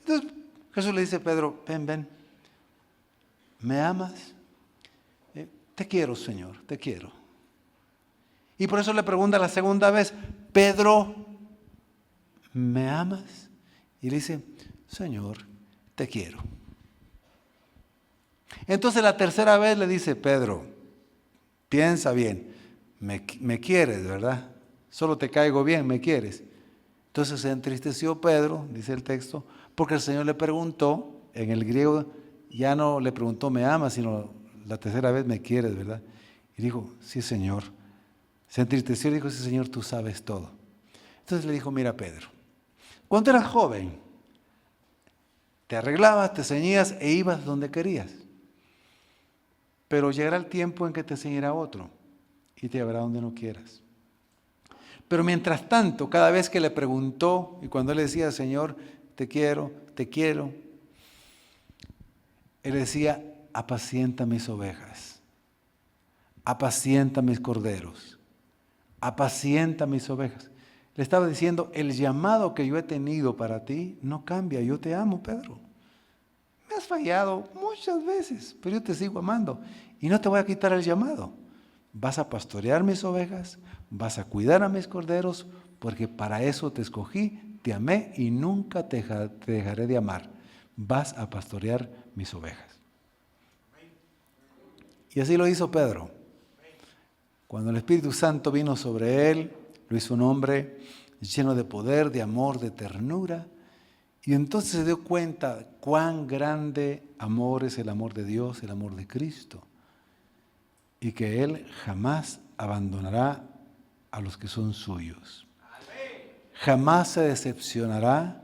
Entonces Jesús le dice a Pedro, ven, ¿me amas? Te quiero, Señor, te quiero. Y por eso le pregunta la segunda vez, Pedro, ¿me amas? Y le dice, Señor, te quiero. Entonces la tercera vez le dice, Pedro, piensa bien, me quieres, ¿verdad? Solo te caigo bien, me quieres. Entonces se entristeció Pedro, dice el texto, porque el Señor le preguntó, en el griego ya no le preguntó, ¿me amas? Sino la tercera vez, ¿me quieres, verdad? Y dijo, sí, Señor. Se entristeció y dijo, sí, Señor, tú sabes todo. Entonces le dijo, mira, Pedro, cuando eras joven, te arreglabas, te ceñías e ibas donde querías. Pero llegará el tiempo en que te ceñirá otro y te llevará donde no quieras. Pero mientras tanto, cada vez que le preguntó y cuando él decía, Señor, te quiero, él decía, apacienta mis ovejas, apacienta mis corderos, apacienta mis ovejas. Le estaba diciendo, el llamado que yo he tenido para ti no cambia, yo te amo, Pedro. Me has fallado muchas veces, pero yo te sigo amando y no te voy a quitar el llamado. Vas a pastorear mis ovejas, vas a cuidar a mis corderos, porque para eso te escogí, te amé y nunca te dejaré de amar. Vas a pastorear mis ovejas. Y así lo hizo Pedro. Cuando el Espíritu Santo vino sobre él, lo hizo un hombre lleno de poder, de amor, de ternura. Y entonces se dio cuenta cuán grande amor es el amor de Dios, el amor de Cristo. Y que Él jamás abandonará a los que son suyos. Jamás se decepcionará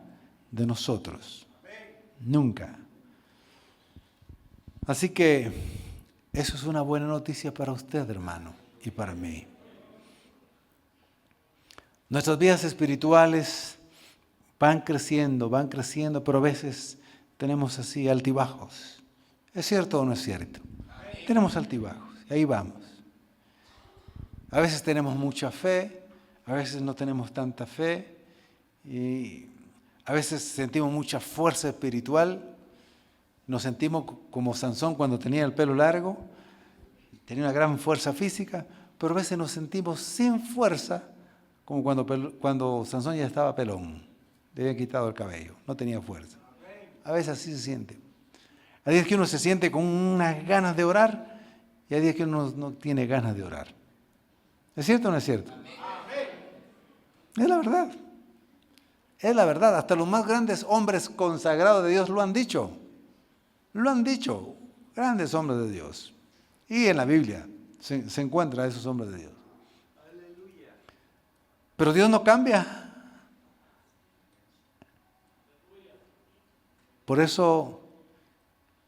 de nosotros. Nunca. Así que eso es una buena noticia para usted, hermano, y para mí. Nuestras vidas espirituales van creciendo, pero a veces tenemos así altibajos. ¿Es cierto o no es cierto? Tenemos altibajos, y ahí vamos. A veces tenemos mucha fe, a veces no tenemos tanta fe, y a veces sentimos mucha fuerza espiritual. Nos sentimos como Sansón cuando tenía el pelo largo, tenía una gran fuerza física, pero a veces nos sentimos sin fuerza, como cuando Sansón ya estaba pelón, le habían quitado el cabello, no tenía fuerza. A veces así se siente. Hay días que uno se siente con unas ganas de orar y hay días que uno no tiene ganas de orar. ¿Es cierto o no es cierto? Es la verdad. Es la verdad. Hasta los más grandes hombres consagrados de Dios lo han dicho. Lo han dicho. Grandes hombres de Dios. Y en la Biblia se encuentran esos hombres de Dios. Pero Dios no cambia. Por eso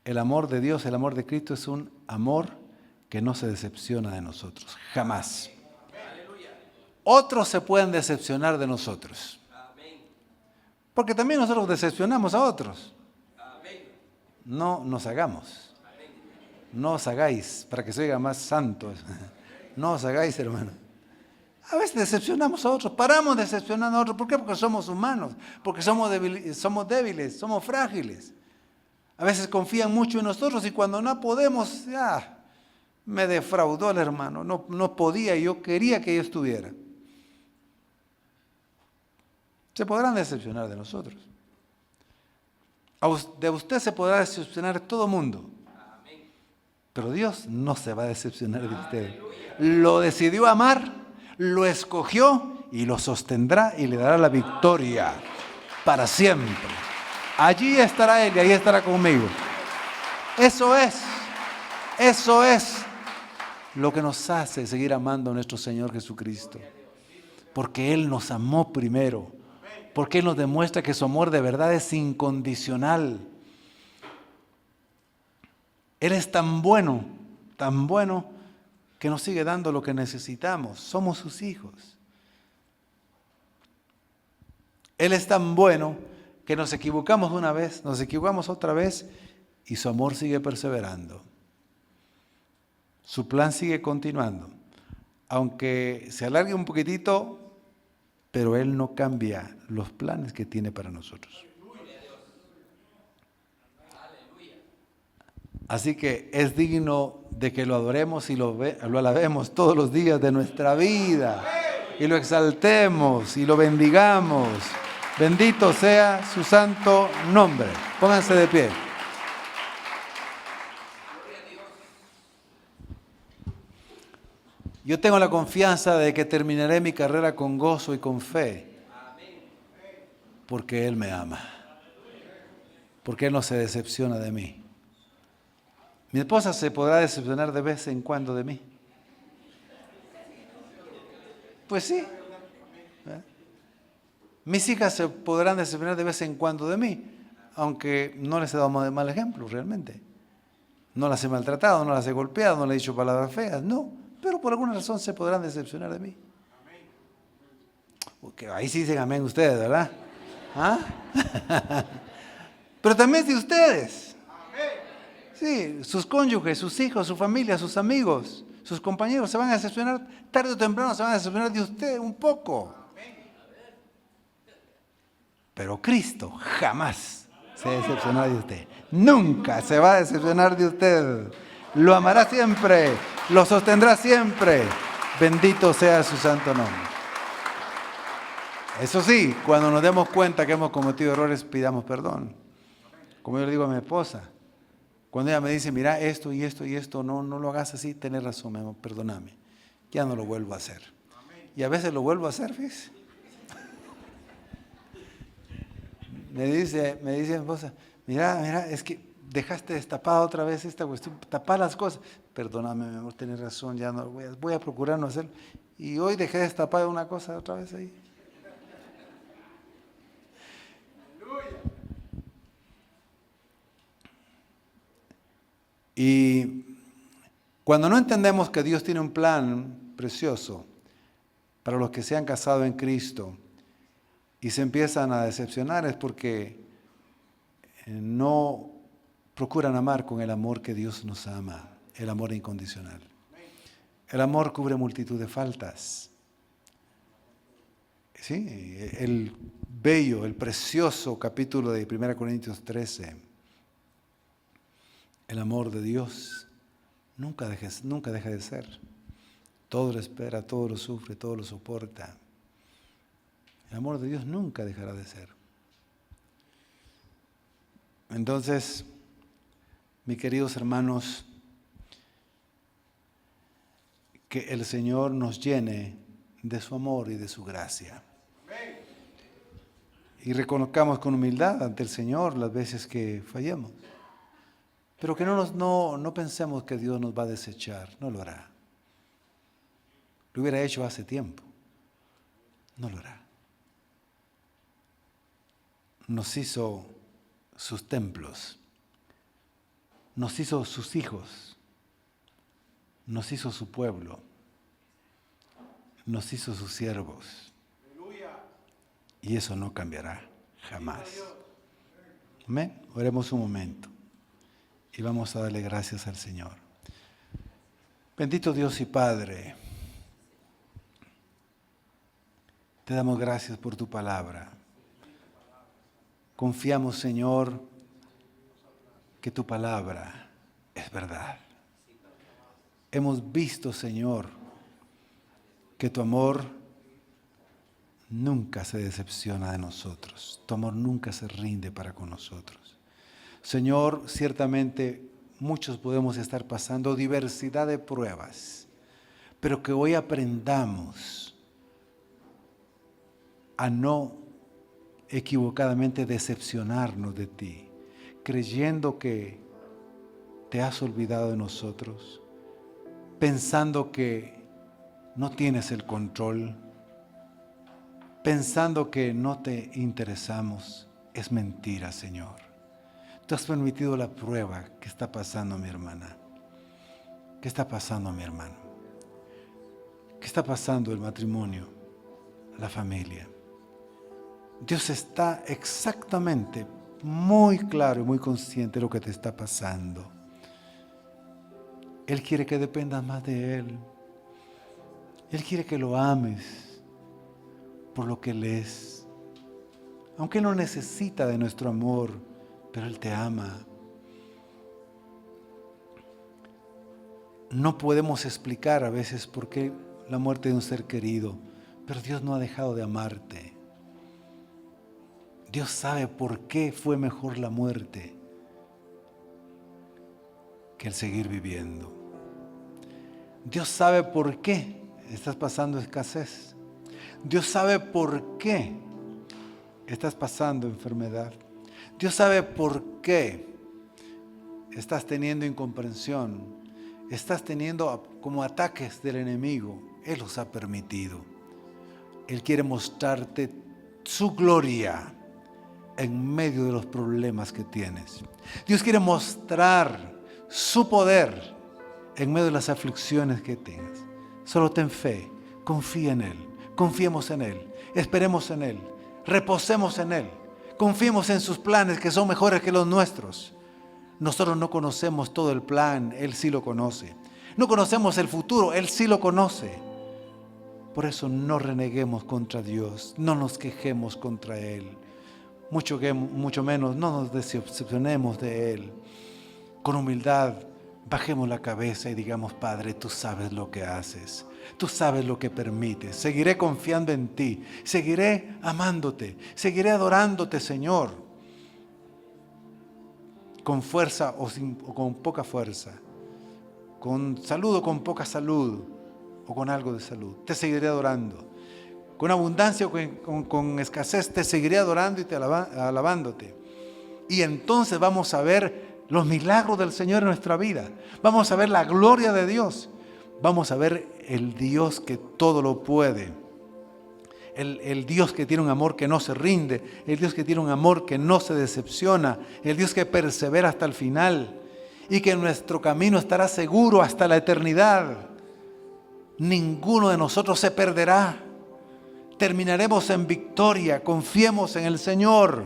el amor de Dios, el amor de Cristo es un amor que no se decepciona de nosotros. Jamás. Otros se pueden decepcionar de nosotros. Porque también nosotros decepcionamos a otros. No nos hagamos. No os hagáis, para que se oiga más santo. No os hagáis, hermano. A veces decepcionamos a otros, paramos decepcionando a otros. ¿Por qué? Porque somos humanos, porque somos débiles, somos frágiles. A veces confían mucho en nosotros y cuando no podemos, ya, me defraudó el hermano, no podía, yo quería que yo estuviera. Se podrán decepcionar de nosotros. De usted se podrá decepcionar todo el mundo. Pero Dios no se va a decepcionar de usted. Lo decidió amar, lo escogió y lo sostendrá y le dará la victoria para siempre. allí estará Él y ahí estará conmigo. Eso es lo que nos hace seguir amando a nuestro Señor Jesucristo. Porque Él nos amó primero. Porque Él nos demuestra que su amor de verdad es incondicional. Él es tan bueno que nos sigue dando lo que necesitamos. Somos sus hijos. Él es tan bueno que nos equivocamos una vez, nos equivocamos otra vez y su amor sigue perseverando. Su plan sigue continuando. Aunque se alargue un poquitito, pero Él no cambia los planes que tiene para nosotros. Así que es digno de que lo adoremos y lo alabemos todos los días de nuestra vida. Y lo exaltemos y lo bendigamos. Bendito sea su santo nombre. Pónganse de pie. Yo tengo la confianza de que terminaré mi carrera con gozo y con fe. Porque Él me ama. Porque Él no se decepciona de mí. Mi esposa se podrá decepcionar de vez en cuando de mí. Pues sí. Mis hijas se podrán decepcionar de vez en cuando de mí, aunque no les he dado mal ejemplo realmente. No las he maltratado, no las he golpeado, no les he dicho palabras feas, no. Pero por alguna razón se podrán decepcionar de mí. Porque ahí sí dicen amén ustedes, ¿verdad? ¿Ah? Pero también de ustedes. Sí, sus cónyuges, sus hijos, su familia, sus amigos, sus compañeros se van a decepcionar, tarde o temprano se van a decepcionar de usted un poco. Pero Cristo jamás se decepcionará de usted. Nunca se va a decepcionar de usted. Lo amará siempre, lo sostendrá siempre. Bendito sea su santo nombre. Eso sí, cuando nos demos cuenta que hemos cometido errores, pidamos perdón. Como yo le digo a mi esposa, cuando ella me dice, mira, esto y esto y esto, no lo hagas así, tenés razón, mi amor, perdóname. Ya no lo vuelvo a hacer. Y a veces lo vuelvo a hacer, fíjese. Me dice mi esposa, mira, es que dejaste destapada otra vez esta cuestión, tapar las cosas. Perdóname, mi amor, tenés razón, ya no voy a procurar no hacerlo. Y hoy dejé destapada una cosa otra vez ahí. Y cuando no entendemos que Dios tiene un plan precioso para los que se han casado en Cristo y se empiezan a decepcionar es porque no procuran amar con el amor que Dios nos ama, el amor incondicional. El amor cubre multitud de faltas. Sí, el bello, el precioso capítulo de 1 Corintios 13. El amor de Dios nunca deja de ser. Todo lo espera, todo lo sufre, todo lo soporta. El amor de Dios nunca dejará de ser. Entonces, mis queridos hermanos, que el Señor nos llene de su amor y de su gracia. Y reconozcamos con humildad ante el Señor las veces que fallemos. Pero que no pensemos que Dios nos va a desechar, no lo hará. Lo hubiera hecho hace tiempo, no lo hará. Nos hizo sus templos, nos hizo sus hijos, nos hizo su pueblo, nos hizo sus siervos. Y eso no cambiará jamás. Amén. Oremos un momento. Y vamos a darle gracias al Señor. Bendito Dios y Padre, te damos gracias por tu palabra. Confiamos, Señor, que tu palabra es verdad. Hemos visto, Señor, que tu amor nunca se decepciona de nosotros. Tu amor nunca se rinde para con nosotros. Señor, ciertamente muchos podemos estar pasando diversidad de pruebas, pero que hoy aprendamos a no equivocadamente decepcionarnos de ti, creyendo que te has olvidado de nosotros, pensando que no tienes el control, pensando que no te interesamos. Es mentira, Señor. Tú has permitido la prueba que está pasando mi hermana. ¿Qué está pasando mi hermano? ¿Qué está pasando el matrimonio, la familia? Dios está exactamente muy claro y muy consciente de lo que te está pasando. Él quiere que dependas más de Él. Él quiere que lo ames por lo que Él es. Aunque Él no necesita de nuestro amor, pero Él te ama. No podemos explicar a veces por qué la muerte de un ser querido, pero Dios no ha dejado de amarte. Dios sabe por qué fue mejor la muerte que el seguir viviendo. Dios sabe por qué estás pasando escasez. Dios sabe por qué estás pasando enfermedad. Dios sabe por qué estás teniendo incomprensión. Estás teniendo como ataques del enemigo. Él los ha permitido. Él quiere mostrarte su gloria en medio de los problemas que tienes. Dios quiere mostrar su poder en medio de las aflicciones que tengas. Solo ten fe, confía en Él, confiemos en Él, esperemos en Él, reposemos en Él, confiemos en sus planes que son mejores que los nuestros. Nosotros no conocemos todo el plan, Él sí lo conoce. No conocemos el futuro, Él sí lo conoce. Por eso no reneguemos contra Dios, no nos quejemos contra Él. Mucho menos no nos decepcionemos de Él. Con humildad bajemos la cabeza y digamos: Padre, tú sabes lo que haces, tú sabes lo que permites. Seguiré confiando en ti, seguiré amándote, seguiré adorándote, Señor, con fuerza o con poca fuerza, con salud o con poca salud, o con algo de salud. Te seguiré adorando. Con abundancia o con escasez, te seguiré adorando y alabándote. Y entonces vamos a ver los milagros del Señor en nuestra vida. Vamos a ver la gloria de Dios. Vamos a ver el Dios que todo lo puede. El Dios que tiene un amor que no se rinde. El Dios que tiene un amor que no se decepciona. El Dios que persevera hasta el final. Y que nuestro camino estará seguro hasta la eternidad. Ninguno de nosotros se perderá. Terminaremos en victoria. Confiemos en el Señor.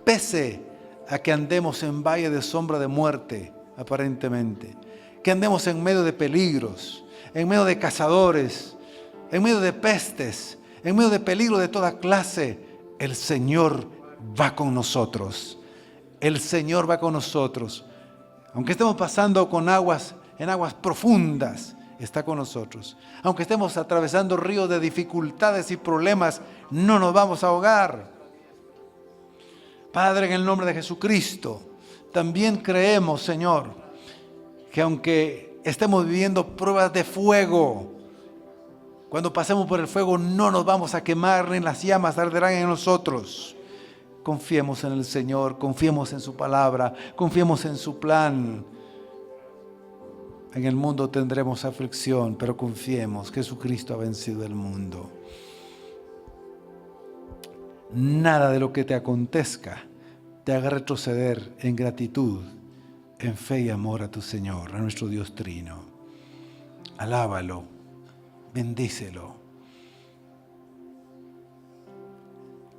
Pese a que andemos en valle de sombra de muerte, aparentemente. Que andemos en medio de peligros, en medio de cazadores, en medio de pestes, en medio de peligro de toda clase. El Señor va con nosotros. El Señor va con nosotros. Aunque estemos pasando en aguas profundas, está con nosotros. Aunque estemos atravesando ríos de dificultades y problemas, no nos vamos a ahogar. Padre, en el nombre de Jesucristo, también creemos, Señor, que aunque estemos viviendo pruebas de fuego, cuando pasemos por el fuego no nos vamos a quemar, ni las llamas arderán en nosotros. Confiemos en el Señor, confiemos en su palabra, confiemos en su plan. En el mundo tendremos aflicción, pero confiemos, Jesucristo ha vencido el mundo. Nada de lo que te acontezca te haga retroceder en gratitud, en fe y amor a tu Señor, a nuestro Dios Trino. Alábalo, bendícelo.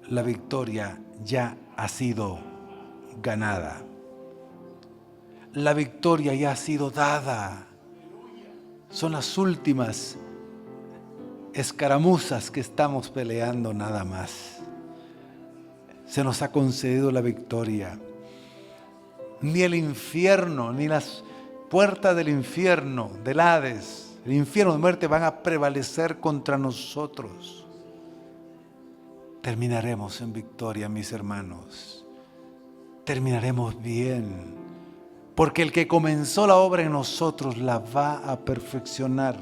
La victoria ya ha sido ganada. La victoria ya ha sido dada. Son las últimas escaramuzas que estamos peleando nada más. Se nos ha concedido la victoria. Ni el infierno, ni las puertas del infierno, del Hades, el infierno de muerte van a prevalecer contra nosotros. Terminaremos en victoria, mis hermanos. Terminaremos bien. Porque el que comenzó la obra en nosotros la va a perfeccionar.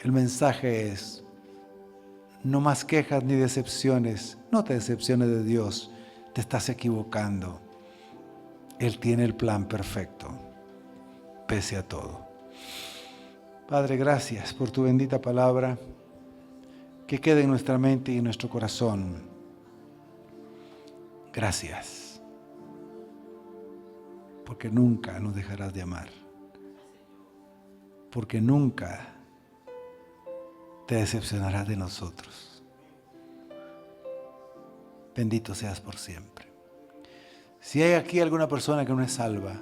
El mensaje es: No más quejas ni decepciones. No te decepciones de Dios. Te estás equivocando. Él tiene el plan perfecto, pese a todo. Padre, gracias por tu bendita palabra, que quede en nuestra mente y en nuestro corazón. Gracias, porque nunca nos dejarás de amar, porque nunca te decepcionarás de nosotros. Bendito seas por siempre. Si hay aquí alguna persona que no es salva,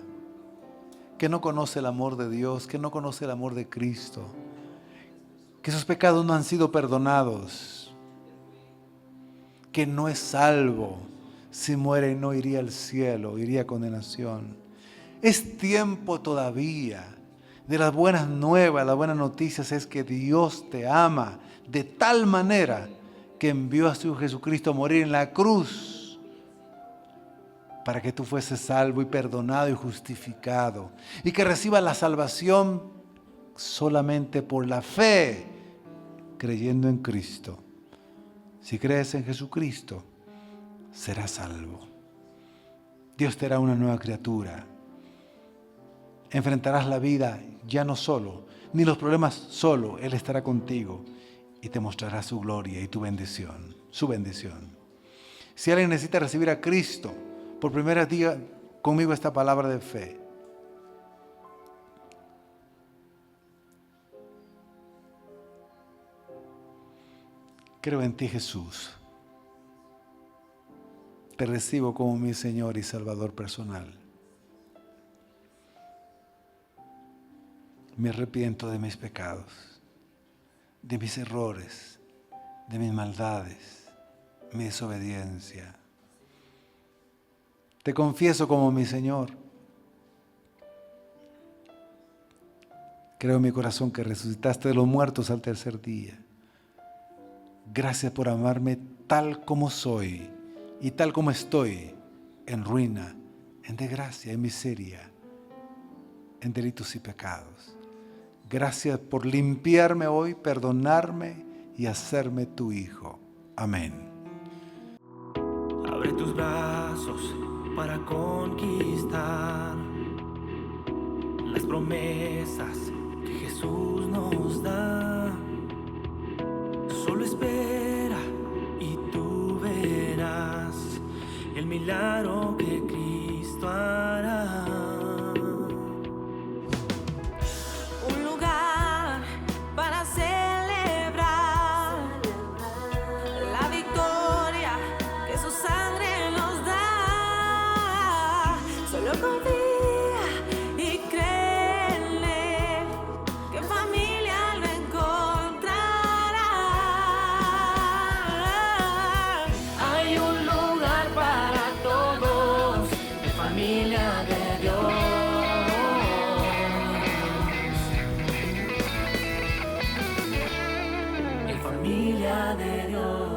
que no conoce el amor de Dios, que no conoce el amor de Cristo, que sus pecados no han sido perdonados, que no es salvo, si muere no iría al cielo, iría a condenación. Es tiempo todavía de las buenas nuevas. Las buenas noticias es que Dios te ama de tal manera que envió a su Hijo Jesucristo a morir en la cruz para que tú fueses salvo y perdonado y justificado, y que recibas la salvación solamente por la fe, creyendo en Cristo. Si crees en Jesucristo, serás salvo. Dios te hará una nueva criatura. Enfrentarás la vida ya no solo, ni los problemas solo. Él estará contigo y te mostrará su gloria y tu bendición, su bendición. Si alguien necesita recibir a Cristo, por primera vez diga conmigo esta palabra de fe. Creo en ti, Jesús. Te recibo como mi Señor y Salvador personal. Me arrepiento de mis pecados, de mis errores, de mis maldades, mi desobediencia. Te confieso como mi Señor. Creo en mi corazón que resucitaste de los muertos al tercer día. Gracias por amarme tal como soy y tal como estoy, en ruina, en desgracia, en miseria, en delitos y pecados. Gracias por limpiarme hoy, perdonarme y hacerme tu hijo. Amén. Abre tus brazos para conquistar las promesas que Jesús nos da. Solo espera y tú verás el milagro que Cristo hará. Un lugar para celebrar la victoria que su sangre nos da. Solo confía y créele que en familia lo encontrará. Hay un lugar para todos, de familia de Dios. En familia de Dios.